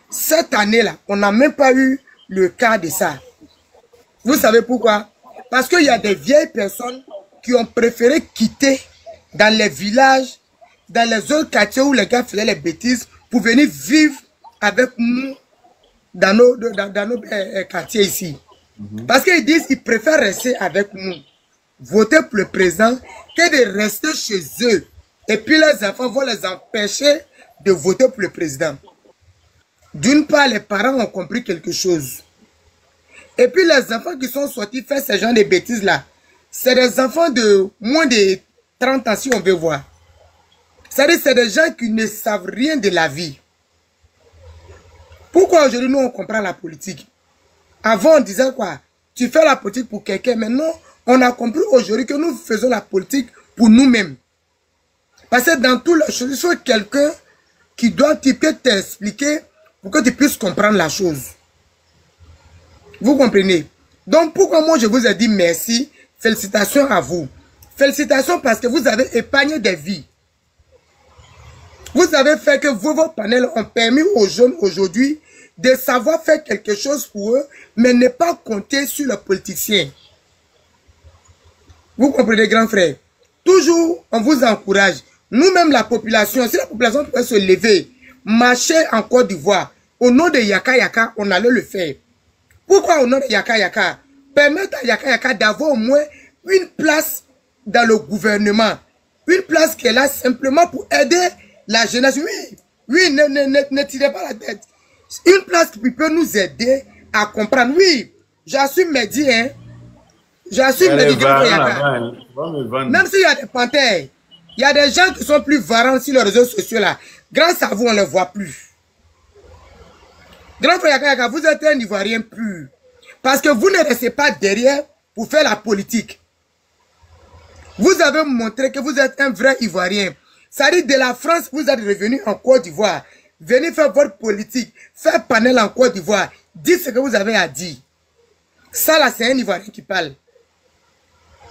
cette année-là, on n'a même pas eu le cas de ça. Vous savez pourquoi? Parce qu'il y a des vieilles personnes qui ont préféré quitter dans les villages, dans les autres quartiers où les gars faisaient les bêtises pour venir vivre avec nous dans nos quartiers ici. Parce qu'ils disent qu'ils préfèrent rester avec nous, voter pour le président, que de rester chez eux. Et puis les enfants vont les empêcher de voter pour le président. D'une part, les parents ont compris quelque chose. Et puis les enfants qui sont sortis faire ce genre de bêtises-là, c'est des enfants de moins de 30 ans si on veut voir. C'est-à-dire c'est des gens qui ne savent rien de la vie. Pourquoi aujourd'hui nous on comprend la politique? Avant on disait quoi? Tu fais la politique pour quelqu'un. Maintenant on a compris aujourd'hui que nous faisons la politique pour nous-mêmes. Parce que dans toutes les choses, il faut quelqu'un qui doit t'expliquer pour que tu puisses comprendre la chose. Vous comprenez? Donc pourquoi moi je vous ai dit merci, félicitations à vous. Félicitations parce que vous avez épargné des vies. Vous avez fait que vos panels ont permis aux jeunes aujourd'hui de savoir faire quelque chose pour eux, mais ne pas compter sur les politiciens. Vous comprenez, grand frère? Toujours, on vous encourage. Nous-mêmes, la population, si la population pouvait se lever, marcher en Côte d'Ivoire, au nom de Yaka Yaka, on allait le faire. Pourquoi au nom de Yaka Yaka? Permettre à Yaka Yaka d'avoir au moins une place dans le gouvernement. Une place qui est là simplement pour aider la jeunesse. Oui, ne tirez pas la tête. Une place qui peut nous aider à comprendre. Oui, j'assume mes dits, hein. J'assume mes dits. Même s'il y a des panthères, il y a des gens qui sont plus varants sur les réseaux sociaux là. Grâce à vous, on ne les voit plus. Grand frère Yaka Yaka, vous êtes un Ivoirien pur. Parce que vous ne restez pas derrière pour faire la politique. Vous avez montré que vous êtes un vrai Ivoirien. C'est-à-dire de la France, vous êtes revenu en Côte d'Ivoire. Venez faire votre politique. Faire panel en Côte d'Ivoire. Dites ce que vous avez à dire. Ça là, c'est un Ivoirien qui parle.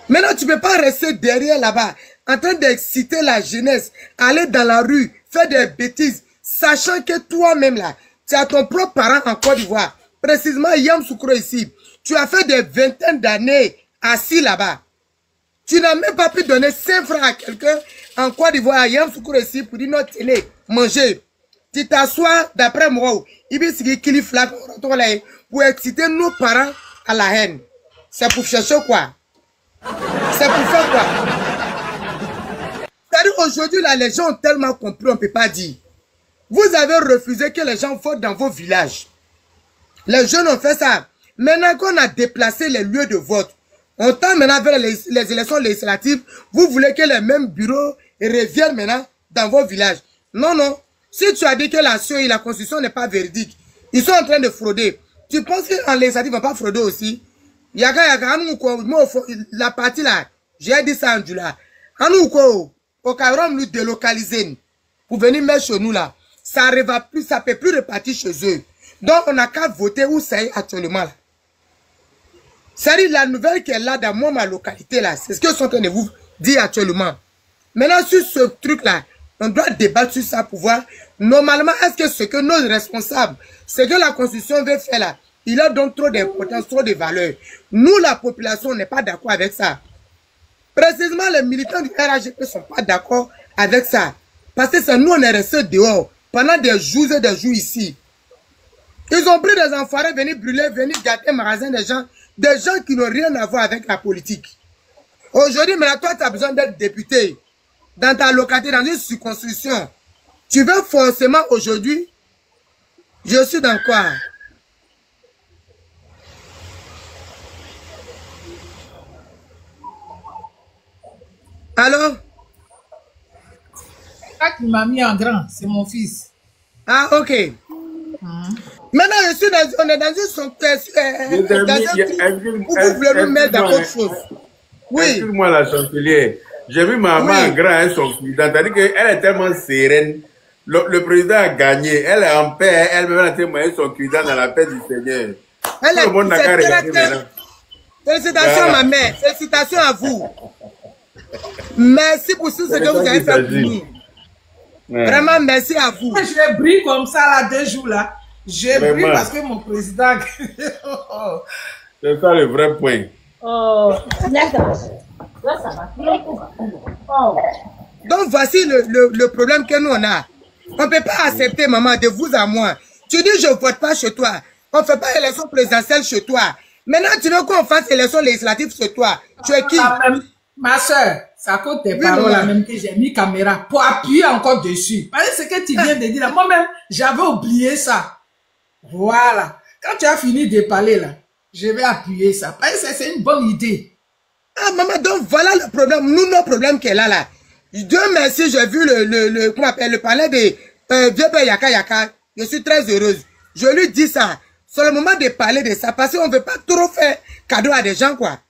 Maintenant, tu ne peux pas rester derrière là-bas, en train d'exciter la jeunesse, aller dans la rue, faire des bêtises, sachant que toi-même là, tu as ton propre parent en Côte d'Ivoire, précisément Yamoussoukro ici, tu as fait des vingtaines d'années assis là-bas. Tu n'as même pas pu donner 5 francs à quelqu'un en Côte d'Ivoire, à Yamoussoukro ici, pour dire non, télé, manger. Tu t'assois, d'après moi, pour exciter nos parents à la haine. C'est pour chercher quoi? C'est pour faire quoi? C'est-à-dire aujourd'hui, là, les gens ont tellement compris, on ne peut pas dire. Vous avez refusé que les gens votent dans vos villages. Les jeunes ont fait ça. Maintenant qu'on a déplacé les lieux de vote, on tend maintenant vers les élections législatives, vous voulez que les mêmes bureaux reviennent maintenant dans vos villages. Non, non. Si tu as dit que la constitution n'est pas véridique, ils sont en train de frauder. Tu penses qu'en législative, ils ne vont pas frauder aussi? La partie là, j'ai dit ça en Djoula. Au cas où nous délocaliser pour venir mettre chez nous là, ça arrive plus, ça ne peut plus repartir chez eux. Donc on n'a qu'à voter où c'est actuellement là. C'est-à-dire la nouvelle qui est là dans moi, ma localité là, c'est ce que sont en train de vous dire actuellement. Maintenant sur ce truc là, on doit débattre sur ça pour voir. Normalement, est-ce que ce que nos responsables, ce que la Constitution veut faire là, il a donc trop d'importance, trop de valeur. Nous, la population, n'est pas d'accord avec ça. Précisément, les militants du RAGP ne sont pas d'accord avec ça. Parce que c'est nous, on est restés dehors pendant des jours et des jours ici. Ils ont pris des enfoirés, venir brûler, venir gâter un magasin des gens qui n'ont rien à voir avec la politique. Aujourd'hui, maintenant, toi, tu as besoin d'être député dans ta localité, dans une circonscription. Tu veux forcément aujourd'hui, je suis dans quoi? Allô? Il m'a mis en grand, c'est mon fils. Ah, ok. Maintenant, on est dans une où vous voulez nous mettre dans autre chose. Oui. Excuse-moi la chancelière. J'ai vu maman en grand, son fils. C'est-à-dire qu'elle est tellement sereine. Le président a gagné. Elle est en paix. Elle-même a témoigné son cuidant dans la paix du Seigneur. Tout le monde n'a qu'à regarder maintenant. Félicitations, ma mère. Félicitations à vous. Merci pour tout ce que vous avez fait pour nous. Vraiment, merci à vous. J'ai brillé comme ça, là, 2 jours, là. J'ai brillé parce que mon président... C'est ça le vrai point. Donc, voici le problème que nous, on a. On ne peut pas accepter, maman, de vous à moi. Tu dis, je ne vote pas chez toi. On ne fait pas élection présidentielle chez toi. Maintenant, tu veux qu'on fasse élection législative chez toi. Tu es qui? Ma soeur, c'est à cause des paroles là même que j'ai mis caméra pour appuyer encore dessus. Parce que ce que tu viens de dire là, moi-même, j'avais oublié ça. Voilà. Quand tu as fini de parler là, je vais appuyer ça. Parce que c'est une bonne idée. Ah, maman, donc voilà le problème. Nous, nos problèmes qu'elle a là. Dieu merci, j'ai vu le palais de Vieux Père Yaka Yaka. Je suis très heureuse. Je lui dis ça. C'est le moment de parler de ça. Parce qu'on ne veut pas trop faire cadeau à des gens, quoi.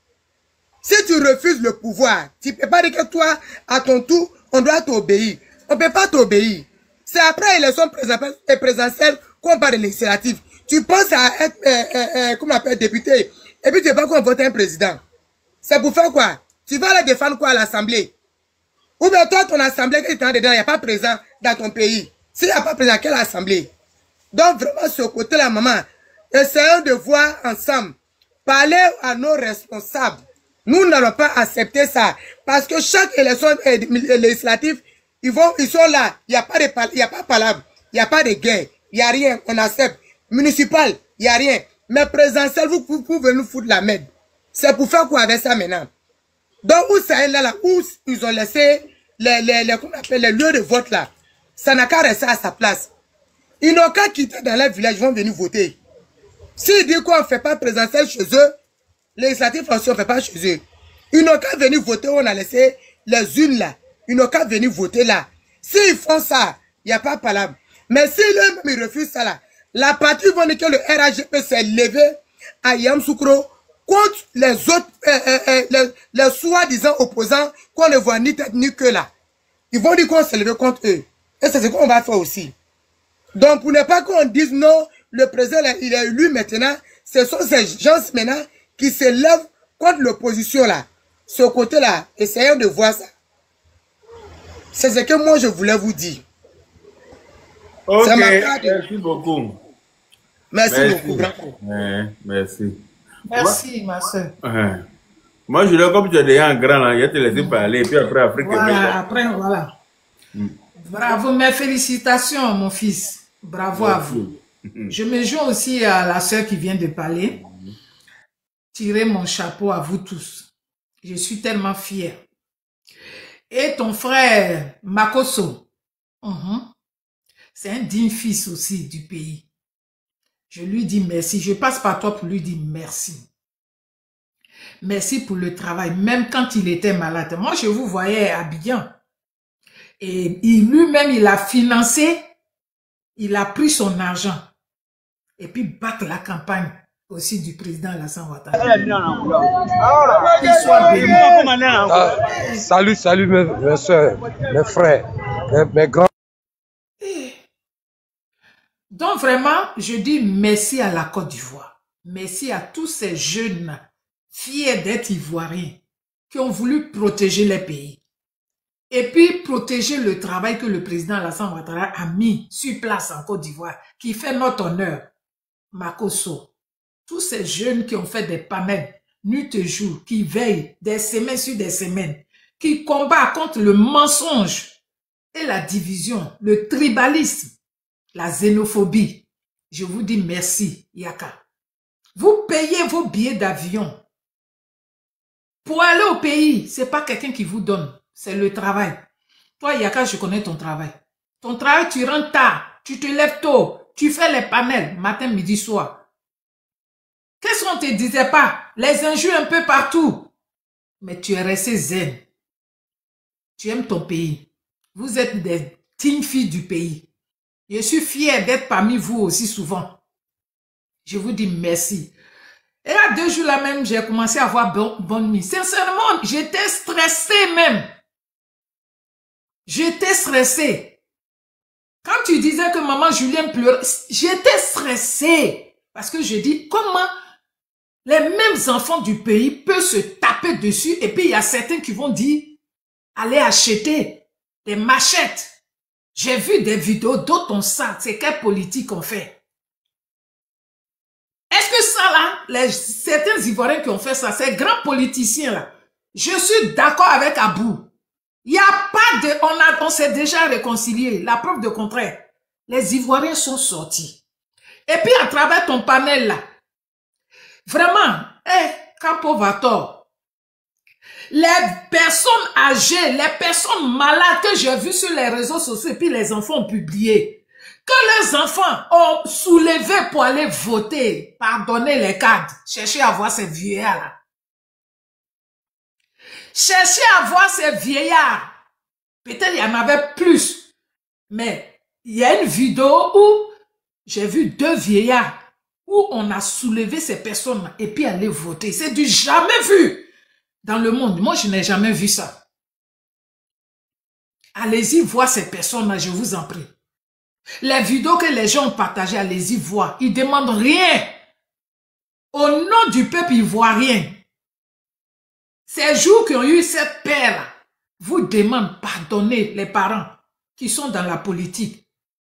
Si tu refuses le pouvoir, tu ne peux pas dire que toi, à ton tour, on doit t'obéir. On ne peut pas t'obéir. C'est après l'élection présidentielle qu'on parle de législative. Tu penses à être, comment on appelle, député, et puis tu ne veux pas qu'on vote un président. C'est pour faire quoi? Tu vas aller défendre quoi à l'Assemblée? Ou bien toi, ton Assemblée, qui est dedans, il n'y a pas président dans ton pays. S'il n'y a pas président, quelle Assemblée? Donc vraiment, ce côté-là, maman, essayons de voir ensemble. Parler à nos responsables. Nous n'allons pas accepter ça. Parce que chaque élection législative, ils sont là. Il n'y a pas de palabre. Il n'y a pas de guerre. Il n'y a rien. On accepte. Municipal, il n'y a rien. Mais présidentiel, vous pouvez nous foutre la merde. C'est pour faire quoi avec ça maintenant? Donc, où ça est là, où ils ont laissé les lieux de vote là. Ça n'a qu'à rester à sa place. Ils n'ont qu'à quitter dans leur village, ils vont venir voter. S'ils disent qu'on ne fait pas présidentiel chez eux, législatif aussi, on ne fait pas chez eux. Ils n'ont qu'à venir voter où on a laissé les unes là. Ils n'ont qu'à venir voter là. S'ils font ça, il n'y a pas de palabre. Mais s'ils ils refusent ça là, la partie vont dire que le RAGP s'est levé à Yamoussoukro contre les autres, les soi-disant opposants qu'on ne voit ni tête ni queue là. Ils vont dire qu'on s'est levé contre eux. Et c'est ce qu'on va faire aussi. Donc pour ne pas qu'on dise non, le président il est élu maintenant, ce sont ces gens maintenant qui se lèvent contre l'opposition là. Ce côté là, essayons de voir ça. C'est ce que moi je voulais vous dire. Ok, C'est ma carte. merci beaucoup. Merci beaucoup, grand. Merci. Merci, ma soeur. Moi, je l'ai comme tu es déjà en grand, là, je vais te laisser parler, et puis après, Afrique. Voilà, après, voilà. Bravo, mes félicitations, mon fils. Bravo à vous. Je me joins aussi à la soeur qui vient de parler. Tirez mon chapeau à vous tous. Je suis tellement fière. Et ton frère, Makoso, c'est un digne fils aussi du pays. Je lui dis merci. Je passe par toi pour lui dire merci. Merci pour le travail, même quand il était malade. Moi, je vous voyais à Abidjan. Et lui-même, il a financé, il a pris son argent. Et puis, battre la campagne aussi du président Alassane Ouattara. Qu'il soit béni. Salut mes soeurs, mes frères, mes grands. Donc, vraiment, je dis merci à la Côte d'Ivoire. Merci à tous ces jeunes fiers d'être ivoiriens qui ont voulu protéger les pays. Et puis protéger le travail que le président Alassane Ouattara a mis sur place en Côte d'Ivoire, qui fait notre honneur. Makoso, tous ces jeunes qui ont fait des panels, nuit et jour, qui veillent des semaines sur des semaines, qui combattent contre le mensonge et la division, le tribalisme, la xénophobie. Je vous dis merci, Yaka. Vous payez vos billets d'avion. Pour aller au pays, ce n'est pas quelqu'un qui vous donne, c'est le travail. Toi, Yaka, je connais ton travail. Ton travail, tu rentres tard, tu te lèves tôt, tu fais les panels, matin, midi, soir. Qu'est-ce qu'on ne te disait pas? Les injures un peu partout. Mais tu es resté zen. Tu aimes ton pays. Vous êtes des dignes filles du pays. Je suis fière d'être parmi vous aussi souvent. Je vous dis merci. Et à 2 jours là même, j'ai commencé à avoir bonne nuit. Sincèrement, j'étais stressée même. J'étais stressée. Quand tu disais que maman Julien pleurait, j'étais stressée. Parce que je dis, comment les mêmes enfants du pays peuvent se taper dessus et puis il y a certains qui vont dire, allez acheter des machettes. J'ai vu des vidéos d'autres ont ça. C'est quelle politique on fait? Est-ce que ça là, certains Ivoiriens qui ont fait ça, ces grands politiciens là, je suis d'accord avec Abou. Il n'y a pas de... On s'est déjà réconcilié. La preuve de contraire. Les Ivoiriens sont sortis. Et puis à travers ton panel là, vraiment, Campo Vator, les personnes âgées, les personnes malades que j'ai vues sur les réseaux sociaux et puis les enfants ont publié, que les enfants ont soulevé pour aller voter, pardonner les cadres, chercher à voir ces vieillards-là. Chercher à voir ces vieillards. Peut-être il y en avait plus. Mais il y a une vidéo où j'ai vu 2 vieillards où on a soulevé ces personnes et puis aller voter. C'est du jamais vu dans le monde. Moi, je n'ai jamais vu ça. Allez-y voir ces personnes-là, je vous en prie. Les vidéos que les gens ont partagées, allez-y voir. Ils ne demandent rien. Au nom du peuple ivoirien, ces jours qui ont eu cette paix-là, vous demandent pardonner les parents qui sont dans la politique,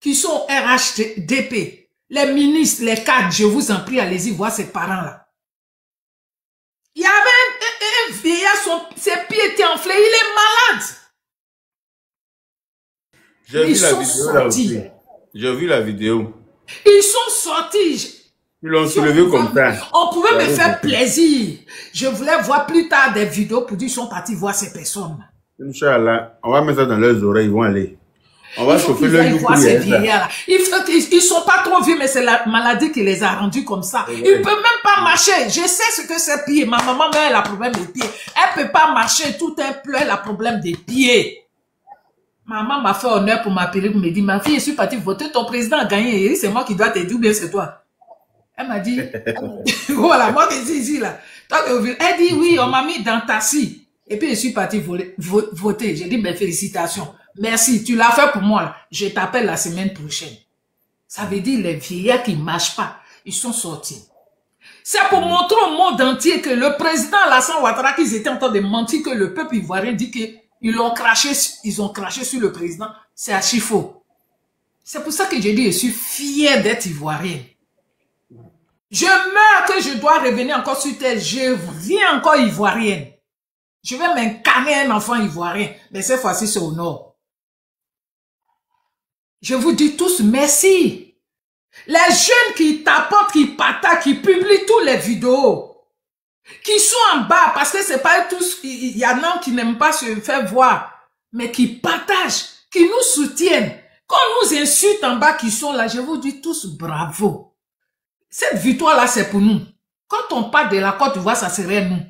qui sont RHDP, les ministres, les cadres, je vous en prie, allez-y voir ces parents-là. Il y avait un vieillard, ses pieds étaient enflés, il est malade. J'ai vu la vidéo là aussi. J'ai vu la vidéo. Ils sont sortis. Ils l'ont soulevé comme ça. On pouvait me faire plaisir. Je voulais voir plus tard des vidéos pour dire qu'ils sont partis voir ces personnes. Inch'Allah, on va mettre ça dans leurs oreilles, ils vont aller. On va chauffer leur voir ces vieillards-là. Ils sont pas trop vieux, mais c'est la maladie qui les a rendus comme ça. Ils ne peuvent même pas marcher. Je sais ce que c'est pieds. Ma maman, elle a problème des pieds. Elle peut pas marcher. Tout un pleu, elle a problème des pieds. Maman m'a fait honneur pour m'appeler, pour me dire, ma fille, je suis partie voter, ton président a gagné, c'est moi qui dois t'aider ou bien c'est toi. Elle m'a dit, voilà, moi qui suis ici là. Elle dit, oui, on m'a mis dans taxi. Et puis je suis partie voter. J'ai dit, ben félicitations. Merci, tu l'as fait pour moi. Là. Je t'appelle la semaine prochaine. Ça veut dire les vieillards qui ne marchent pas, ils sont sortis. C'est pour montrer au monde entier que le président Alassane Ouattara, qu'ils étaient en train de mentir, que le peuple ivoirien dit que ils ont craché sur le président. C'est archi faux. C'est pour ça que je dis, je suis fière d'être ivoirienne. Je meurs que je dois revenir encore sur terre, je viens encore ivoirienne. Je vais m'incarner un enfant ivoirien, mais cette fois-ci c'est au nord. Je vous dis tous merci. Les jeunes qui tapotent, qui partagent, qui publient toutes les vidéos, qui sont en bas, parce que c'est pas tous, il y en a qui n'aiment pas se faire voir, mais qui partagent, qui nous soutiennent. Quand on nous insulte en bas qui sont là, je vous dis tous bravo. Cette victoire-là, c'est pour nous. Quand on part de la Côte d'Ivoire, ça serait nous.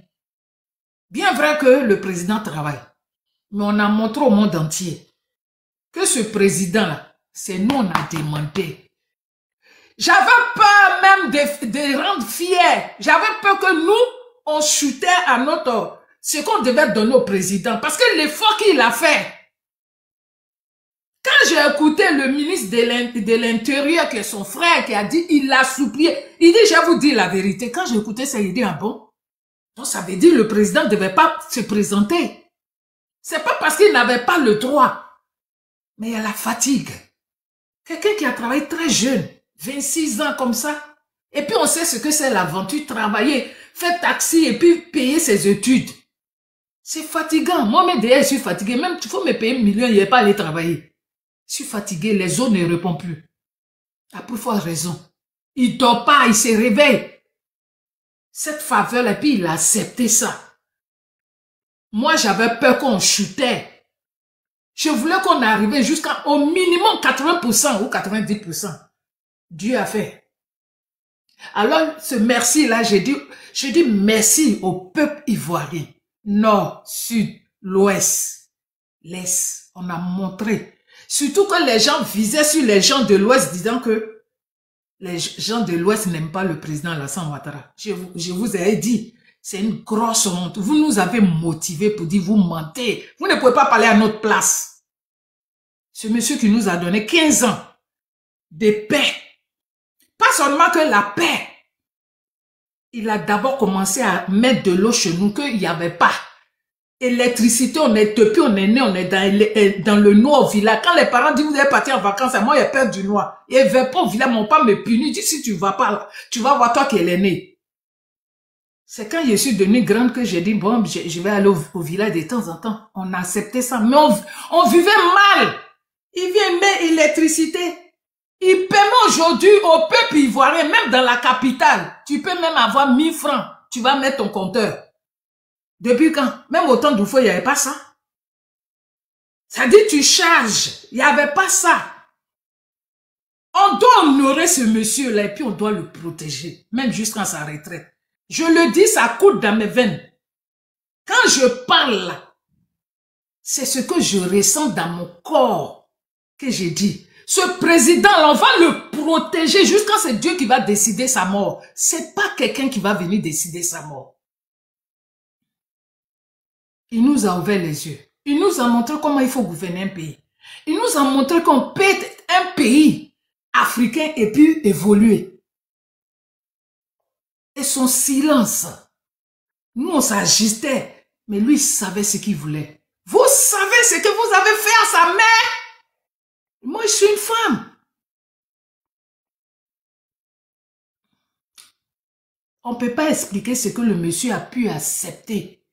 Bien vrai que le président travaille, mais on a montré au monde entier que ce président-là, c'est nous on a demandé. J'avais peur même de rendre fiers. J'avais peur que nous, on chutait à notre... ce qu'on devait donner au président. Parce que l'effort qu'il a fait. Quand j'ai écouté le ministre de l'Intérieur, qui est son frère, qui a dit, il a supplié. Il dit, je vais vous dire la vérité. Quand j'ai écouté ça, il dit, ah bon? Donc ça veut dire que le président ne devait pas se présenter. C'est pas parce qu'il n'avait pas le droit. Mais il y a la fatigue. Quelqu'un qui a travaillé très jeune. 26 ans comme ça. Et puis on sait ce que c'est l'aventure, travailler, faire taxi et puis payer ses études. C'est fatigant. Moi-même d'ailleurs je suis fatigué. Même il faut me payer 1 million, il n'y a pas aller travailler. Je suis fatigué, les autres ne répondent plus. À plus forte raison. Il ne dort pas, il se réveille. Cette faveur, et puis il a accepté ça. Moi j'avais peur qu'on chutait. Je voulais qu'on arrive jusqu'à au minimum 80% ou 90%. Dieu a fait. Alors, ce merci-là, je dis merci au peuple ivoirien. Nord, sud, l'ouest, l'est. On a montré. Surtout que les gens visaient sur les gens de l'ouest disant que les gens de l'ouest n'aiment pas le président Alassane Ouattara. Je vous ai dit, c'est une grosse honte. Vous nous avez motivés pour dire vous mentez. Vous ne pouvez pas parler à notre place. Ce monsieur qui nous a donné 15 ans de paix. Pas seulement que la paix. Il a d'abord commencé à mettre de l'eau chez nous qu'il n'y avait pas. Électricité, depuis on est né, on est dans le noir au village. Quand les parents disent vous allez partir en vacances, moi j'ai peur du noir. Et ils ne veulent pas au village, mon père me punit. Il dit si tu ne vas pas là, tu vas voir toi qui est né. C'est quand je suis devenue grande que j'ai dit bon, je vais aller au village de temps en temps. On a accepté ça. Mais on vivait mal. Il vient mettre l'électricité. Il permet aujourd'hui au peuple ivoirien, même dans la capitale, tu peux même avoir 1000 francs, tu vas mettre ton compteur. Depuis quand? Même au temps d'Oufo, il n'y avait pas ça. Ça dit tu charges, il n'y avait pas ça. On doit honorer ce monsieur-là et puis on doit le protéger, même jusqu'à sa retraite. Je le dis, ça coule dans mes veines. Quand je parle, c'est ce que je ressens dans mon corps que j'ai dit. Ce président-là, on va le protéger jusqu'à c'est Dieu qui va décider sa mort. C'est pas quelqu'un qui va venir décider sa mort. Il nous a ouvert les yeux. Il nous a montré comment il faut gouverner un pays. Il nous a montré qu'on peut être un pays africain et puis évoluer. Et son silence, nous on s'agitait, mais lui il savait ce qu'il voulait. Vous savez ce que vous avez fait à sa mère? Moi, je suis une femme. On ne peut pas expliquer ce que le monsieur a pu accepter.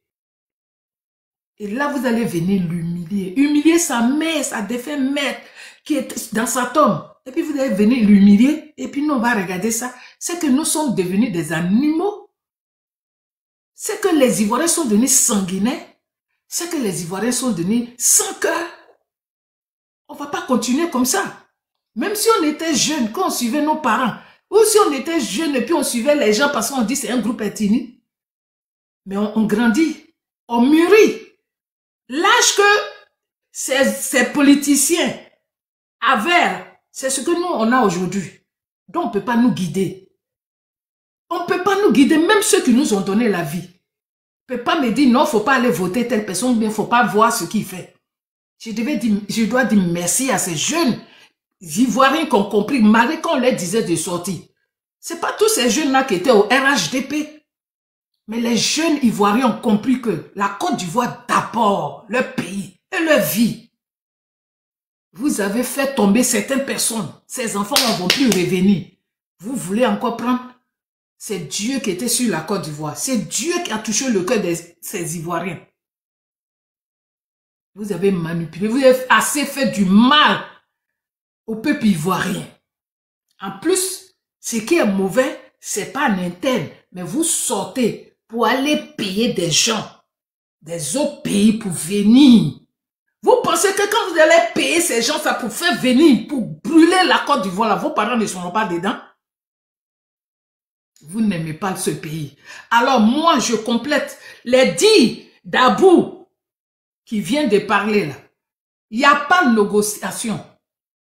Et là, vous allez venir l'humilier. Humilier sa mère, sa défunte mère qui est dans sa tombe. Et puis, vous allez venir l'humilier. Et puis, nous, on va regarder ça. C'est que nous sommes devenus des animaux. C'est que les Ivoiriens sont devenus sanguinaires. C'est que les Ivoiriens sont devenus sans cœur. On ne va pas continuer comme ça. Même si on était jeunes, quand on suivait nos parents, ou si on était jeunes et puis on suivait les gens parce qu'on dit c'est un groupe ethnique. Mais on grandit, on mûrit. L'âge que ces politiciens avaient, c'est ce que nous on a aujourd'hui. Donc on ne peut pas nous guider. On ne peut pas nous guider, même ceux qui nous ont donné la vie. On ne peut pas me dire non, il ne faut pas aller voter telle personne, mais il ne faut pas voir ce qu'il fait. Je dois dire merci à ces jeunes Ivoiriens qui ont compris, malgré qu'on leur disait de sortir. Ce n'est pas tous ces jeunes-là qui étaient au RHDP. Mais les jeunes Ivoiriens ont compris que la Côte d'Ivoire d'abord, leur pays et leur vie. Vous avez fait tomber certaines personnes. Ces enfants ne vont plus revenir. Vous voulez encore prendre? C'est Dieu qui était sur la Côte d'Ivoire. C'est Dieu qui a touché le cœur de ces Ivoiriens. Vous avez manipulé. Vous avez assez fait du mal au peuple ivoirien. En plus, ce qui est mauvais, c'est pas en interne. Mais vous sortez pour aller payer des gens des autres pays pour venir. Vous pensez que quand vous allez payer ces gens ça pour faire venir, pour brûler la Côte d'Ivoire, là, vos parents ne seront pas dedans? Vous n'aimez pas ce pays. Alors moi, je complète les 10 d'Abou qui vient de parler là. Il n'y a pas de négociation.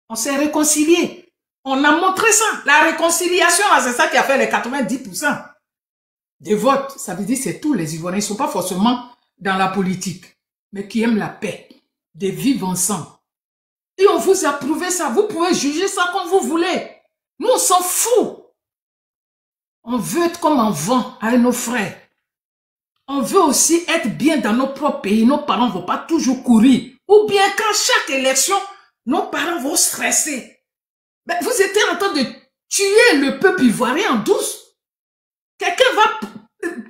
On s'est réconcilié. On a montré ça. La réconciliation, c'est ça qui a fait les 90% des votes. Ça veut dire que c'est tous les Ivoiriens. Ils ne sont pas forcément dans la politique, mais qui aiment la paix, de vivre ensemble. Et on vous a prouvé ça. Vous pouvez juger ça comme vous voulez. Nous, on s'en fout. On veut être comme avant avec nos frères. On veut aussi être bien dans nos propres pays. Nos parents ne vont pas toujours courir. Ou bien quand chaque élection, nos parents vont stresser. Ben, vous êtes en train de tuer le peuple ivoirien en douce. Quelqu'un va...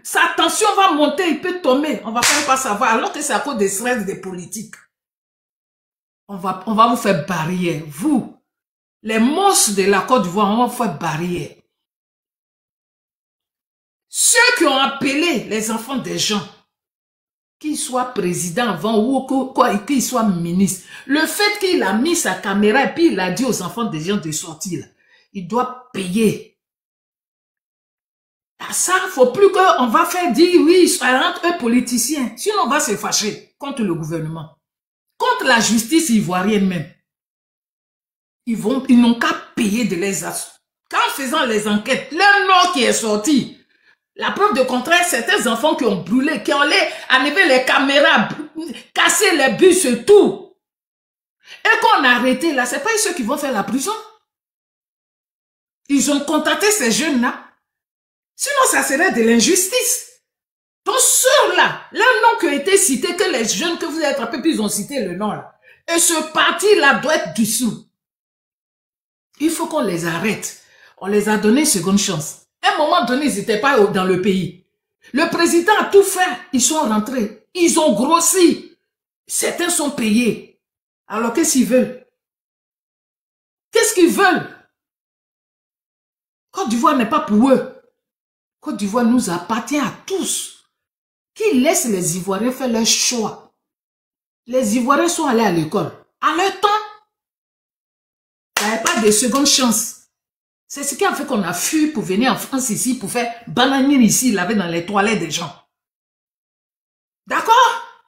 Sa tension va monter, il peut tomber. On ne va pas savoir. Alors que c'est à cause des stress des politiques. On va vous faire barrière. Vous, les monstres de la Côte d'Ivoire, on va vous faire barrière. Ceux qui ont appelé les enfants des gens, qu'ils soient présidents avant ou qu'ils soient ministres, le fait qu'il a mis sa caméra et puis il a dit aux enfants des gens de sortir, il doit payer. À ça, il ne faut plus qu'on va faire dire oui, ça rentre eux politiciens. Sinon, on va se fâcher contre le gouvernement, contre la justice ivoirienne même. Ils n'ont qu'à payer de les assos. Qu'en faisant les enquêtes, leur nom qui est sorti, la preuve de contraire, certains enfants qui ont brûlé, qui ont enlevé les caméras, cassé les bus et tout. Et qu'on a arrêté là, c'est pas ceux qui vont faire la prison. Ils ont contacté ces jeunes-là. Sinon, ça serait de l'injustice. Donc, ceux-là, leur nom qui a été cité, que les jeunes que vous avez attrapés, puis ils ont cité le nom là. Et ce parti-là doit être dissous. Il faut qu'on les arrête. On les a donné une seconde chance. À un moment donné, ils n'étaient pas dans le pays. Le président a tout fait. Ils sont rentrés. Ils ont grossi. Certains sont payés. Alors, qu'est-ce qu'ils veulent? Qu'est-ce qu'ils veulent? Côte d'Ivoire n'est pas pour eux. Côte d'Ivoire nous appartient à tous. Qu'ils laissent les Ivoiriens faire leur choix. Les Ivoiriens sont allés à l'école. À leur temps, il n'y avait pas de seconde chance. C'est ce qui a fait qu'on a fui pour venir en France ici, pour faire bananier ici, laver dans les toilettes des gens. D'accord?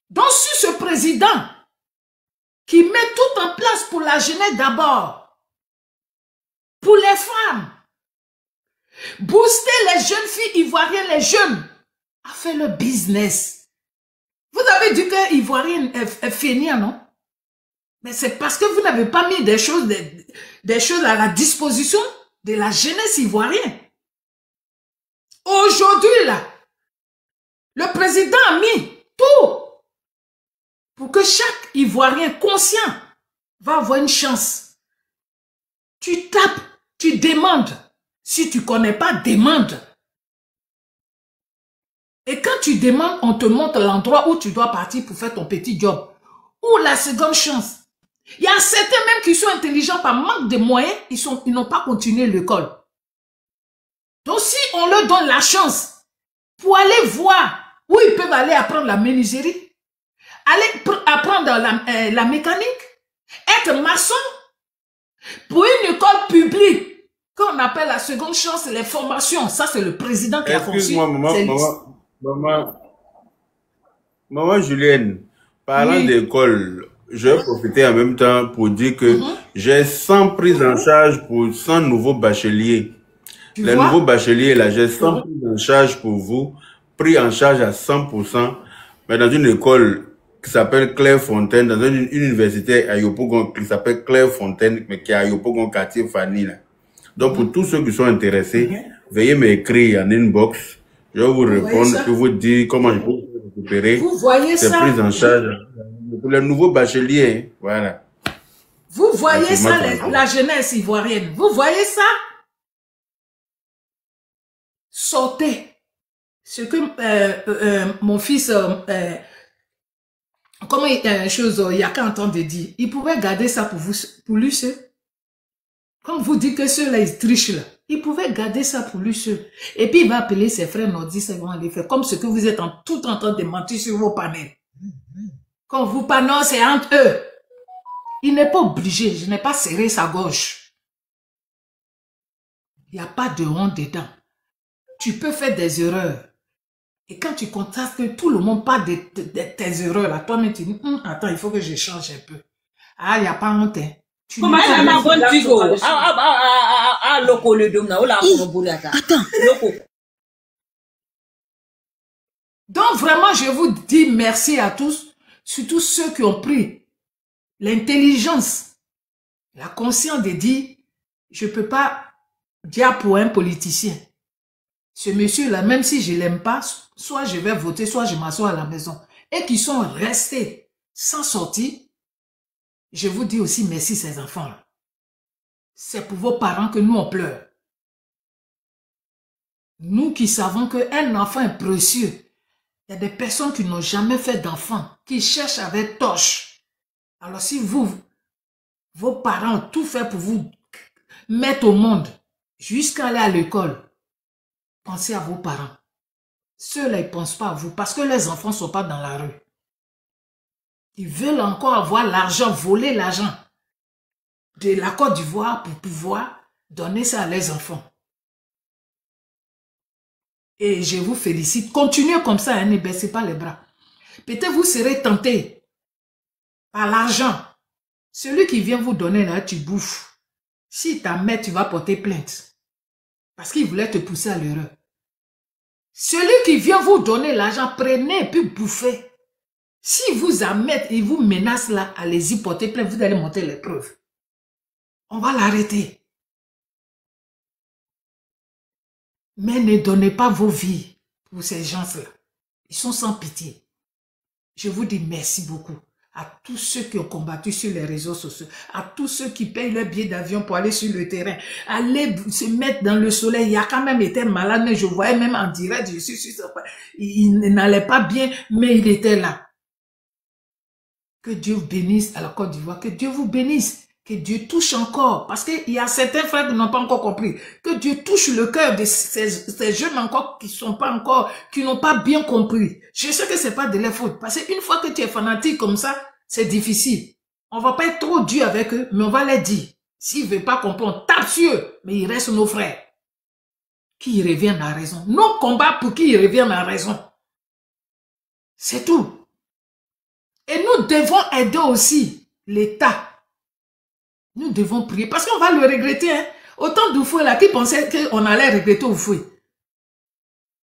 Donc, si ce président qui met tout en place pour la jeunesse d'abord, pour les femmes, booster les jeunes filles ivoiriennes, les jeunes, à faire le business. Vous avez dit que Ivoirienne est fainéant, non? Mais c'est parce que vous n'avez pas mis des choses à la disposition de la jeunesse ivoirienne. Aujourd'hui, là, le président a mis tout pour que chaque Ivoirien conscient va avoir une chance. Tu tapes, tu demandes. Si tu ne connais pas, demande. Et quand tu demandes, on te montre l'endroit où tu dois partir pour faire ton petit job. Ou la seconde chance. Il y a certains même qui sont intelligents par manque de moyens, ils n'ont pas continué l'école. Donc si on leur donne la chance pour aller voir où ils peuvent aller apprendre la menuiserie, aller apprendre la mécanique, être maçon, pour une école publique, qu'on appelle la seconde chance, les formations, ça c'est le président qui a fonctionné. Excuse-moi, maman Julienne, parlant d'école, je vais profiter en même temps pour dire que j'ai 100 prises en charge pour 100 nouveaux bacheliers. Les nouveaux bacheliers, là, j'ai 100 prises en charge pour vous, pris en charge à 100%, mais dans une école qui s'appelle Clairefontaine, dans une université à Yopougon qui s'appelle Clairefontaine, mais qui est à Yopougon, quartier Fanny, là. Donc, pour tous ceux qui sont intéressés, veuillez m'écrire en inbox. Je vais vous répondre et vous dire comment je peux récupérer ces prises en charge. Pour les nouveaux bacheliers, voilà. voyez ça, la jeunesse ivoirienne? Vous voyez ça? Sortez. Ce que mon fils, comment il y a qu'à entendre dire, il pouvait garder ça pour vous, pour lui seul. Comme vous dites que ceux-là, ils trichent là. Il pouvait garder ça pour lui seul. Et puis il va appeler ses frères nordistes, ils vont aller faire comme ce que vous êtes tout en train de mentir sur vos panels. Quand vous parlez, c'est entre eux. Il n'est pas obligé, je n'ai pas serré sa gorge. Il n'y a pas de honte dedans. Tu peux faire des erreurs. Et quand tu constates que tout le monde parle de tes erreurs, là, toi-même tu dis, attends, il faut que je change un peu. Ah, il n'y a pas honte. Hein. Comment elle m'a bonne figo? Ah, loco le dôme là, attends. Donc vraiment, je vous dis merci à tous, surtout ceux qui ont pris l'intelligence, la conscience de dire, je ne peux pas dire pour un politicien. Ce monsieur-là, même si je ne l'aime pas, soit je vais voter, soit je m'assois à la maison. Et qui sont restés sans sortir, je vous dis aussi merci ces enfants-là. C'est pour vos parents que nous on pleure. Nous qui savons qu'un enfant est précieux. Il y a des personnes qui n'ont jamais fait d'enfant, qui cherchent avec torche. Alors si vos parents ont tout fait pour vous mettre au monde, jusqu'à aller à l'école, pensez à vos parents. Ceux-là, ils ne pensent pas à vous, parce que les enfants ne sont pas dans la rue. Ils veulent encore avoir l'argent, voler l'argent de la Côte d'Ivoire pour pouvoir donner ça à leurs enfants. Et je vous félicite. Continuez comme ça, hein, ne baissez pas les bras. Peut-être vous serez tenté par l'argent. Celui qui vient vous donner là, tu bouffes. Si ta mère, tu vas porter plainte. Parce qu'il voulait te pousser à l'erreur. Celui qui vient vous donner l'argent, prenez et puis bouffez. Si vous amène, il vous menace là, allez-y, portez plainte, vous allez monter les preuves. On va l'arrêter. Mais ne donnez pas vos vies pour ces gens-là. Ils sont sans pitié. Je vous dis merci beaucoup à tous ceux qui ont combattu sur les réseaux sociaux, à tous ceux qui payent leur billet d'avion pour aller sur le terrain, aller se mettre dans le soleil. Il a quand même été malade, mais je voyais même en direct, je suis sûr, il n'allait pas bien, mais il était là. Que Dieu vous bénisse à la Côte d'Ivoire, que Dieu vous bénisse, que Dieu touche encore, parce qu'il y a certains frères qui n'ont pas encore compris, que Dieu touche le cœur de ces jeunes encore qui n'ont pas bien compris. Je sais que c'est pas de leur faute, parce qu'une fois que tu es fanatique comme ça, c'est difficile. On va pas être trop dur avec eux, mais on va les dire. S'ils ne veulent pas comprendre, tape sur eux, mais ils restent nos frères. Qui reviennent à la raison. Nos combats pour qu'ils reviennent à la raison. C'est tout. Et nous devons aider aussi l'État. Nous devons prier. Parce qu'on va le regretter. Hein. Autant d'Oufoué là qui pensaient qu'on allait regretter Oufoué.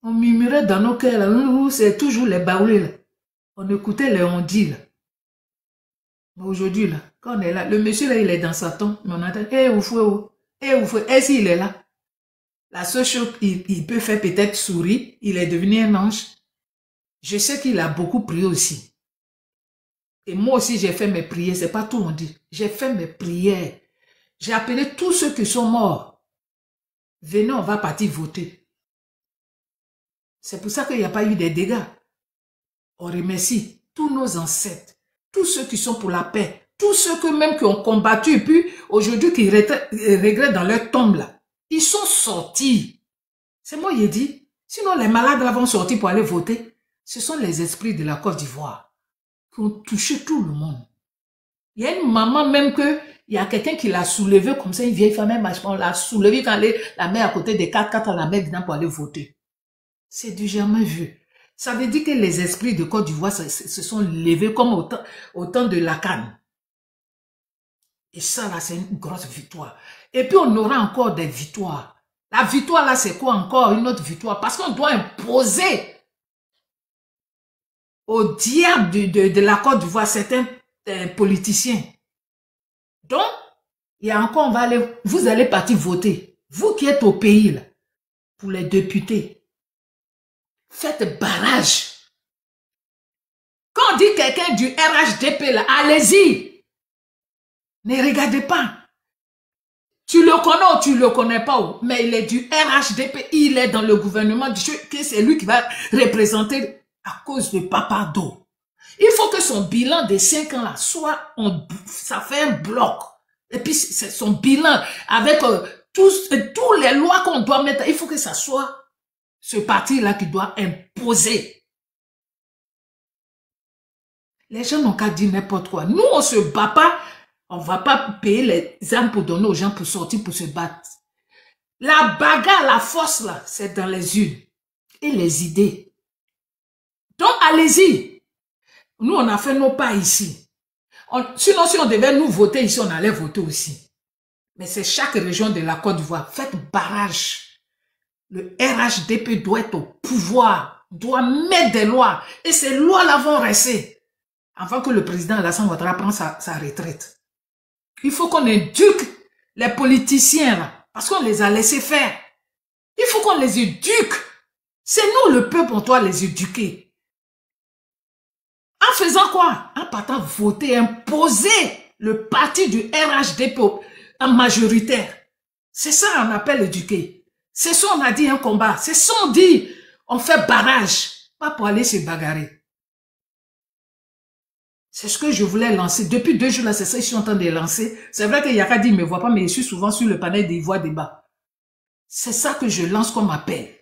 On murmurait dans nos cœurs là. C'est toujours les baoulés là. On écoutait les on-dit là. Mais aujourd'hui là, quand on est là, le monsieur là il est dans sa tombe. Mais on attend. Eh Oufoué, oh. Eh Oufoué. Eh s'il est là. La seule chose il peut faire peut-être sourire. Il est devenu un ange. Je sais qu'il a beaucoup prié aussi. Et moi aussi, j'ai fait mes prières. C'est pas tout on dit. J'ai fait mes prières. J'ai appelé tous ceux qui sont morts. Venez, on va partir voter. C'est pour ça qu'il n'y a pas eu de dégâts. On remercie tous nos ancêtres, tous ceux qui sont pour la paix, tous ceux qui ont combattu et puis aujourd'hui qui regrettent dans leur tombe là. Ils sont sortis. C'est moi qui ai dit. Sinon, les malades là vont sortir pour aller voter. Ce sont les esprits de la Côte d'Ivoire qui ont touché tout le monde. Il y a une maman même que, il y a quelqu'un qui l'a soulevé comme ça, une vieille femme, même, on l'a soulevé quand la mère à côté des 4 la mère dedans pour aller voter. C'est du jamais vu. Ça veut dire que les esprits de Côte d'Ivoire se sont levés comme au temps de la Cannes. Et ça là, c'est une grosse victoire. Et puis on aura encore des victoires. La victoire là, c'est quoi encore? Une autre victoire. Parce qu'on doit imposer au diable de la Côte d'Ivoire certains politiciens. Donc, il y a encore, vous allez partir voter. Vous qui êtes au pays, là, pour les députés, faites barrage. Quand on dit quelqu'un du RHDP, là, allez-y. Ne regardez pas. Tu le connais ou tu le connais pas, mais il est du RHDP, il est dans le gouvernement, que c'est lui qui va représenter à cause de Papa Do. Il faut que son bilan de 5 ans là soit, ça fait un bloc. Et puis c'est son bilan avec tous les lois qu'on doit mettre, il faut que ça soit ce parti-là qui doit imposer. Les gens n'ont qu'à dire n'importe quoi. Nous, on se bat pas. On va pas payer les armes pour donner aux gens pour sortir, pour se battre. La bagarre, la force, là, c'est dans les urnes et les idées. Donc, allez-y. Nous, on a fait nos pas ici. Sinon, si on devait nous voter ici, on allait voter aussi. Mais c'est chaque région de la Côte d'Ivoire. Faites barrage. Le RHDP doit être au pouvoir, doit mettre des lois. Et ces lois-là vont rester avant que le président Alassane Ouattara prenne sa retraite. Il faut qu'on éduque les politiciens, là, parce qu'on les a laissés faire. Il faut qu'on les éduque. C'est nous, le peuple, on doit les éduquer. En faisant quoi? En partant voter, imposer le parti du RHDP en majoritaire. C'est ça qu'on appelle éduquer. C'est ça on a dit un combat. C'est ça on dit on fait barrage. Pas pour aller se bagarrer. C'est ce que je voulais lancer. Depuis 2 jours là, c'est ça que je suis en train de lancer. C'est vrai que Yakadi ne me voit pas, mais je suis souvent sur le panel des voix débat. C'est ça que je lance comme appel.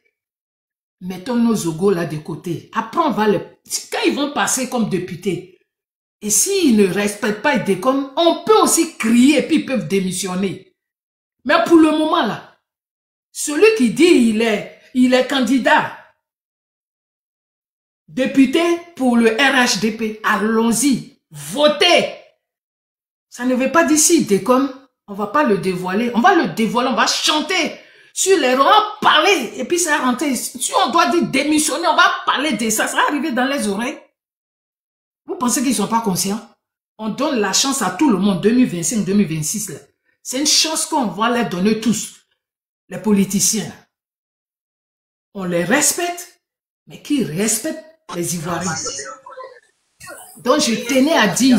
Mettons nos ogos là de côté. Après, on va quand ils vont passer comme députés, et s'ils ne respectent pas et déconnent, on peut aussi crier et puis ils peuvent démissionner. Mais pour le moment là, celui qui dit il est candidat, député pour le RHDP, allons-y, votez. Ça ne veut pas dire s'il déconne, on va pas le dévoiler. On va le dévoiler, on va chanter sur les rangs, on va parler, et puis ça va rentrer. Si on doit dire démissionner, on va parler de ça, ça va arriver dans les oreilles. Vous pensez qu'ils sont pas conscients? On donne la chance à tout le monde, 2025-2026 là. C'est une chance qu'on va leur donner tous, les politiciens. On les respecte, mais qui respectent les Ivoiriens. Donc je tenais à dire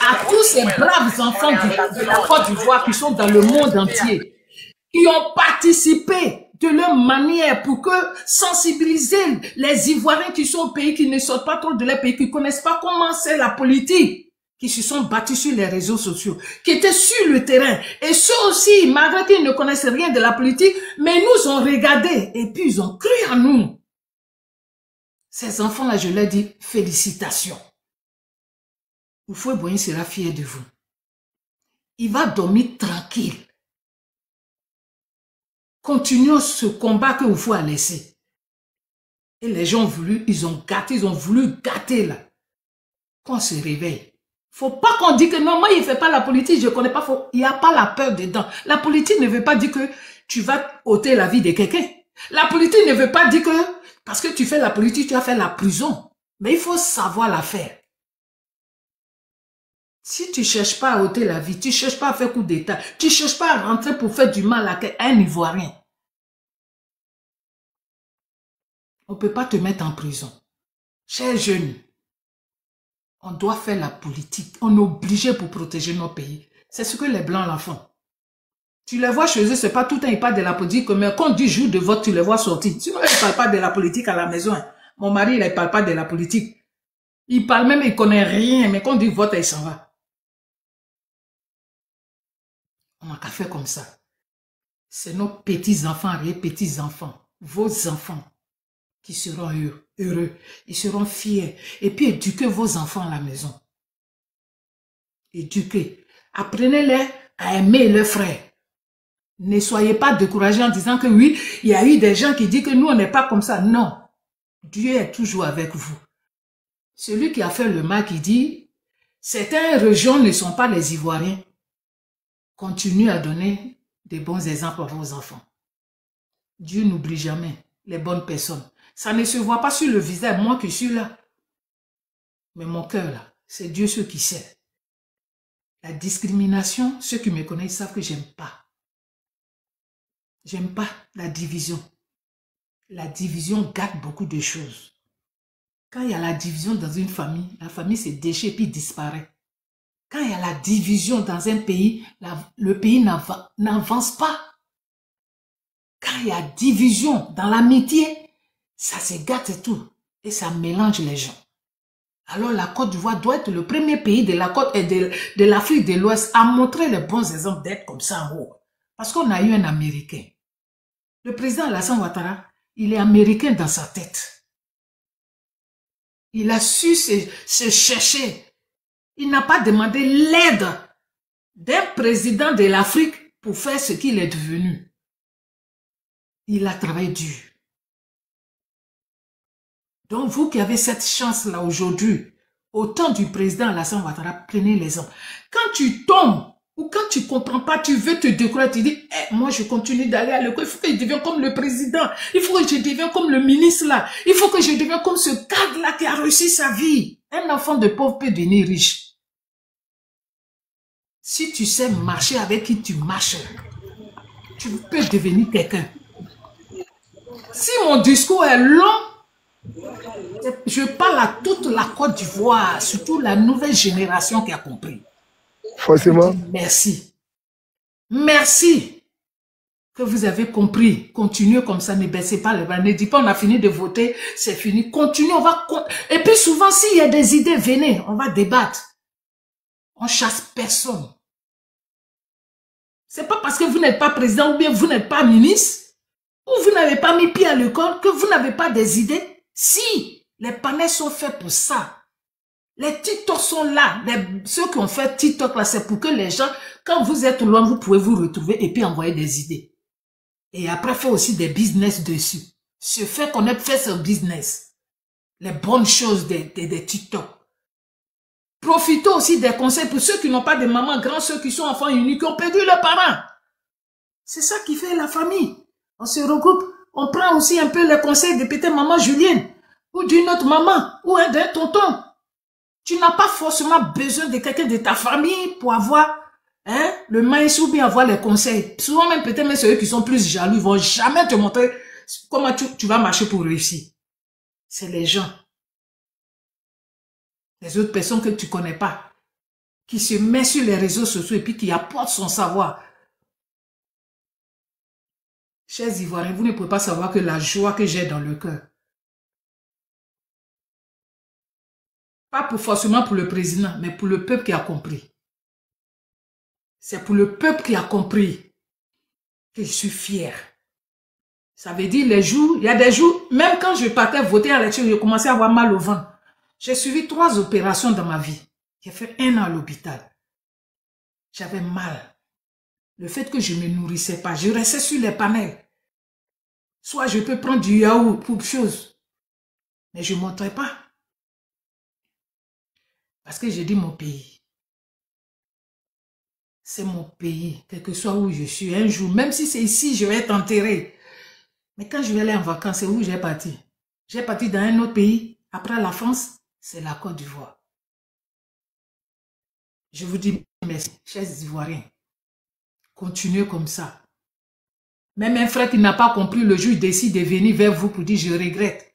à tous ces braves enfants de la Côte d'Ivoire qui sont dans le monde entier, qui ont participé de leur manière pour que sensibiliser les Ivoiriens qui sont au pays, qui ne sortent pas trop de leur pays, qui ne connaissent pas comment c'est la politique, qui se sont battus sur les réseaux sociaux, qui étaient sur le terrain. Et ceux aussi, malgré qu'ils ne connaissent rien de la politique, mais nous ont regardé et puis ils ont cru en nous. Ces enfants-là, je leur dis félicitations. Oufoué Boigny sera fier de vous. Il va dormir tranquille. Continuons ce combat que Oufoué a laissé. Et les gens ont voulu, ils ont voulu gâter là. Qu'on se réveille. Faut pas qu'on dise que non, moi il fait pas la politique, je connais pas. Il n'y a pas la peur dedans. La politique ne veut pas dire que tu vas ôter la vie de quelqu'un. La politique ne veut pas dire que parce que tu fais la politique, tu vas faire la prison. Mais il faut savoir la faire. Si tu ne cherches pas à ôter la vie, tu ne cherches pas à faire coup d'État, tu ne cherches pas à rentrer pour faire du mal à un Ivoirien, on ne peut pas te mettre en prison. Chers jeunes, on doit faire la politique. On est obligé pour protéger nos pays. C'est ce que les Blancs la font. Tu les vois chez eux, c'est pas tout le temps ils parlent de la politique, mais quand du jour de vote, tu les vois sortir. Sinon, ils ne parlent pas de la politique à la maison. Mon mari, il ne parle pas de la politique. Il parle même, il ne connaît rien, mais quand il vote, il s'en va. On n'a qu'à faire comme ça. C'est nos petits-enfants, petits-enfants, vos enfants, qui seront heureux, ils seront fiers. Et puis éduquez vos enfants à la maison. Éduquez. Apprenez-les à aimer leurs frères. Ne soyez pas découragés en disant que oui, il y a eu des gens qui disent que nous, on n'est pas comme ça. Non. Dieu est toujours avec vous. Celui qui a fait le mal qui dit, certaines régions ne sont pas les Ivoiriens. Continuez à donner des bons exemples à vos enfants. Dieu n'oublie jamais les bonnes personnes. Ça ne se voit pas sur le visage, moi qui suis là. Mais mon cœur là, c'est Dieu ceux qui sait. La discrimination, ceux qui me connaissent savent que j'aime pas. J'aime pas la division. La division gâte beaucoup de choses. Quand il y a la division dans une famille, la famille se déchire puis disparaît. Quand il y a la division dans un pays, le pays n'avance pas. Quand il y a division dans l'amitié, ça se gâte et tout. Et ça mélange les gens. Alors la Côte d'Ivoire doit être le premier pays de la côte et de l'Afrique de l'Ouest à montrer les bons exemples d'être comme ça en haut. Parce qu'on a eu un Américain. Le président Alassane Ouattara, il est américain dans sa tête. Il a su se chercher. Il n'a pas demandé l'aide d'un président de l'Afrique pour faire ce qu'il est devenu. Il a travaillé dur. Donc vous qui avez cette chance-là aujourd'hui, au temps du président Alassane Ouattara, prenez l'exemple. Quand tu tombes, ou quand tu ne comprends pas, tu veux te décourager, tu dis, moi je continue d'aller à l'école, il faut que je devienne comme le président, il faut que je devienne comme le ministre là, il faut que je devienne comme ce cadre-là qui a réussi sa vie. Un enfant de pauvre peut devenir riche. Si tu sais marcher avec qui tu marches, tu peux devenir quelqu'un. Si mon discours est long, je parle à toute la Côte d'Ivoire, surtout la nouvelle génération qui a compris. Forcément. Merci. Merci que vous avez compris. Continuez comme ça, ne baissez pas les bras. Ne dites pas on a fini de voter, c'est fini. Continuez, on va... Et puis souvent, s'il y a des idées, venez, on va débattre. On chasse personne. C'est pas parce que vous n'êtes pas président ou bien vous n'êtes pas ministre ou vous n'avez pas mis pied à l'école que vous n'avez pas des idées. Si, les panels sont faits pour ça. Les TikTok sont là. Ceux qui ont fait TikTok là, c'est pour que les gens, quand vous êtes loin, vous pouvez vous retrouver et puis envoyer des idées. Et après, faire aussi des business dessus. Se faire connaître, faire ce business. Les bonnes choses des TikTok. Profitez aussi des conseils pour ceux qui n'ont pas de maman, grands, ceux qui sont enfants uniques, qui ont perdu leurs parents. C'est ça qui fait la famille. On se regroupe, on prend aussi un peu les conseils de peut-être maman Julienne, ou d'une autre maman, ou d'un tonton. Tu n'as pas forcément besoin de quelqu'un de ta famille pour avoir le maïs ou bien avoir les conseils. Souvent même peut-être même ceux qui sont plus jaloux, ils vont jamais te montrer comment tu vas marcher pour réussir. C'est les gens. Les autres personnes que tu connais pas, qui se mettent sur les réseaux sociaux et puis qui apportent son savoir. Chers Ivoiriens, vous ne pouvez pas savoir que la joie que j'ai dans le cœur, pas forcément pour le président, mais pour le peuple qui a compris. C'est pour le peuple qui a compris que je suis fier. Ça veut dire les jours, il y a des jours, même quand je partais voter à l'élection, je commençais à avoir mal au ventre. J'ai suivi 3 opérations dans ma vie. J'ai fait 1 an à l'hôpital. J'avais mal. Le fait que je ne me nourrissais pas, je restais sur les panels. Soit je peux prendre du yaourt pour chose, mais je ne montrais pas. Parce que j'ai dit mon pays. C'est mon pays, quel que soit où je suis. Un jour, même si c'est ici, je vais être enterré. Mais quand je vais aller en vacances, c'est où j'ai parti? J'ai parti dans un autre pays. Après la France, c'est la Côte d'Ivoire. Je vous dis merci, chers Ivoiriens. Continuez comme ça. Même un frère qui n'a pas compris, le jour il décide de venir vers vous pour dire je regrette.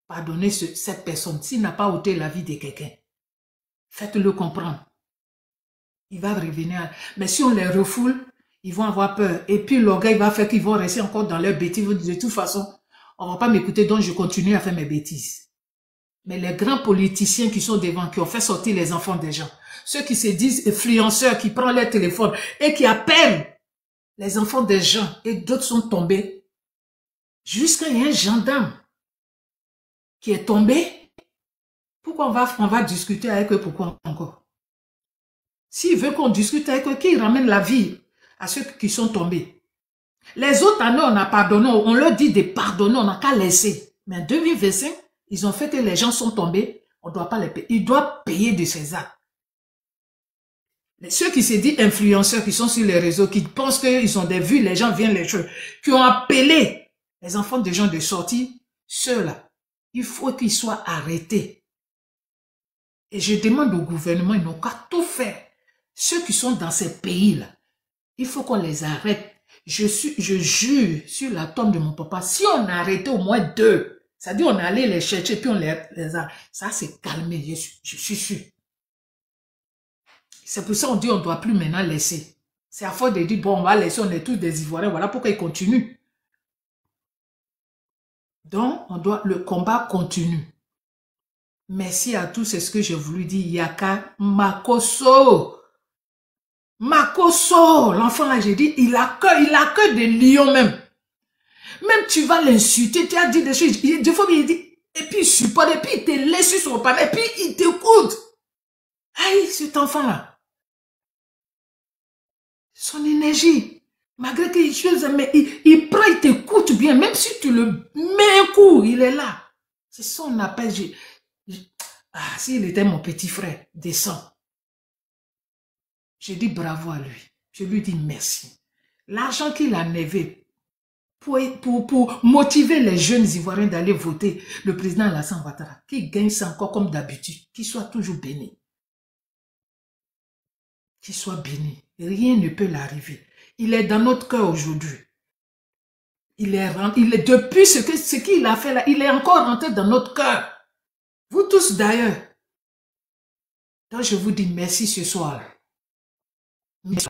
Pardonnez cette personne. S'il n'a pas ôté la vie de quelqu'un, faites-le comprendre. Il va revenir. Mais si on les refoule, ils vont avoir peur. Et puis l'orgueil va faire qu'ils vont rester encore dans leurs bêtises. De toute façon, on ne va pas m'écouter, donc je continue à faire mes bêtises. Mais les grands politiciens qui sont devant, qui ont fait sortir les enfants des gens, ceux qui se disent influenceurs, qui prennent leur téléphone et qui appellent les enfants des gens et d'autres sont tombés. Jusqu'à il y a un gendarme qui est tombé. Pourquoi on va discuter avec eux? Pourquoi encore? S'il veut qu'on discute avec eux, qu'il ramène la vie à ceux qui sont tombés. Les autres années, on a pardonné, on leur dit de pardonner, on n'a qu'à laisser. Mais en 2025, ils ont fait que les gens sont tombés, on ne doit pas les payer. Ils doivent payer de ces actes. Ceux qui se disent influenceurs, qui sont sur les réseaux, qui pensent qu'ils ont des vues, les gens viennent les choses, qui ont appelé les enfants des gens de sortir, ceux-là, il faut qu'ils soient arrêtés. Et je demande au gouvernement, ils n'ont qu'à tout faire. Ceux qui sont dans ces pays-là, il faut qu'on les arrête. Je jure sur la tombe de mon papa, si on a arrêté au moins 2, c'est-à-dire on est allé les chercher, puis on les a, ça s'est calmé, je suis sûr. C'est pour ça qu'on dit on ne doit plus maintenant laisser. C'est à force de dire, bon, on va laisser, on est tous des Ivoiriens, voilà pourquoi ils continuent. Donc, le combat continue. Merci à tous, c'est ce que j'ai voulu dire. Yaka Makosso. Makosso, l'enfant là, j'ai dit, il a que des lions même. Même tu vas l'insulter, tu as dit des choses, des fois il dit, et puis il supporte, et puis il te laisse sur son panneau, et puis il t'écoute. Aïe, cet enfant-là. Son énergie, malgré qu'il chose, mais il prend, il t'écoute bien, même si tu le mets un coup, il est là. C'est son appel. Ah, s'il était mon petit frère, descends. Je dis bravo à lui. Je lui dis merci. L'argent qu'il a enlevé pour motiver les jeunes Ivoiriens d'aller voter le président Alassane Ouattara, qu'il gagne ça encore comme d'habitude, qu'il soit toujours béni. Qu'il soit béni. Rien ne peut l'arriver. Il est dans notre cœur aujourd'hui. Depuis ce qu'il a fait là, il est encore rentré dans notre cœur. Vous tous d'ailleurs. Donc je vous dis merci ce soir. Merci.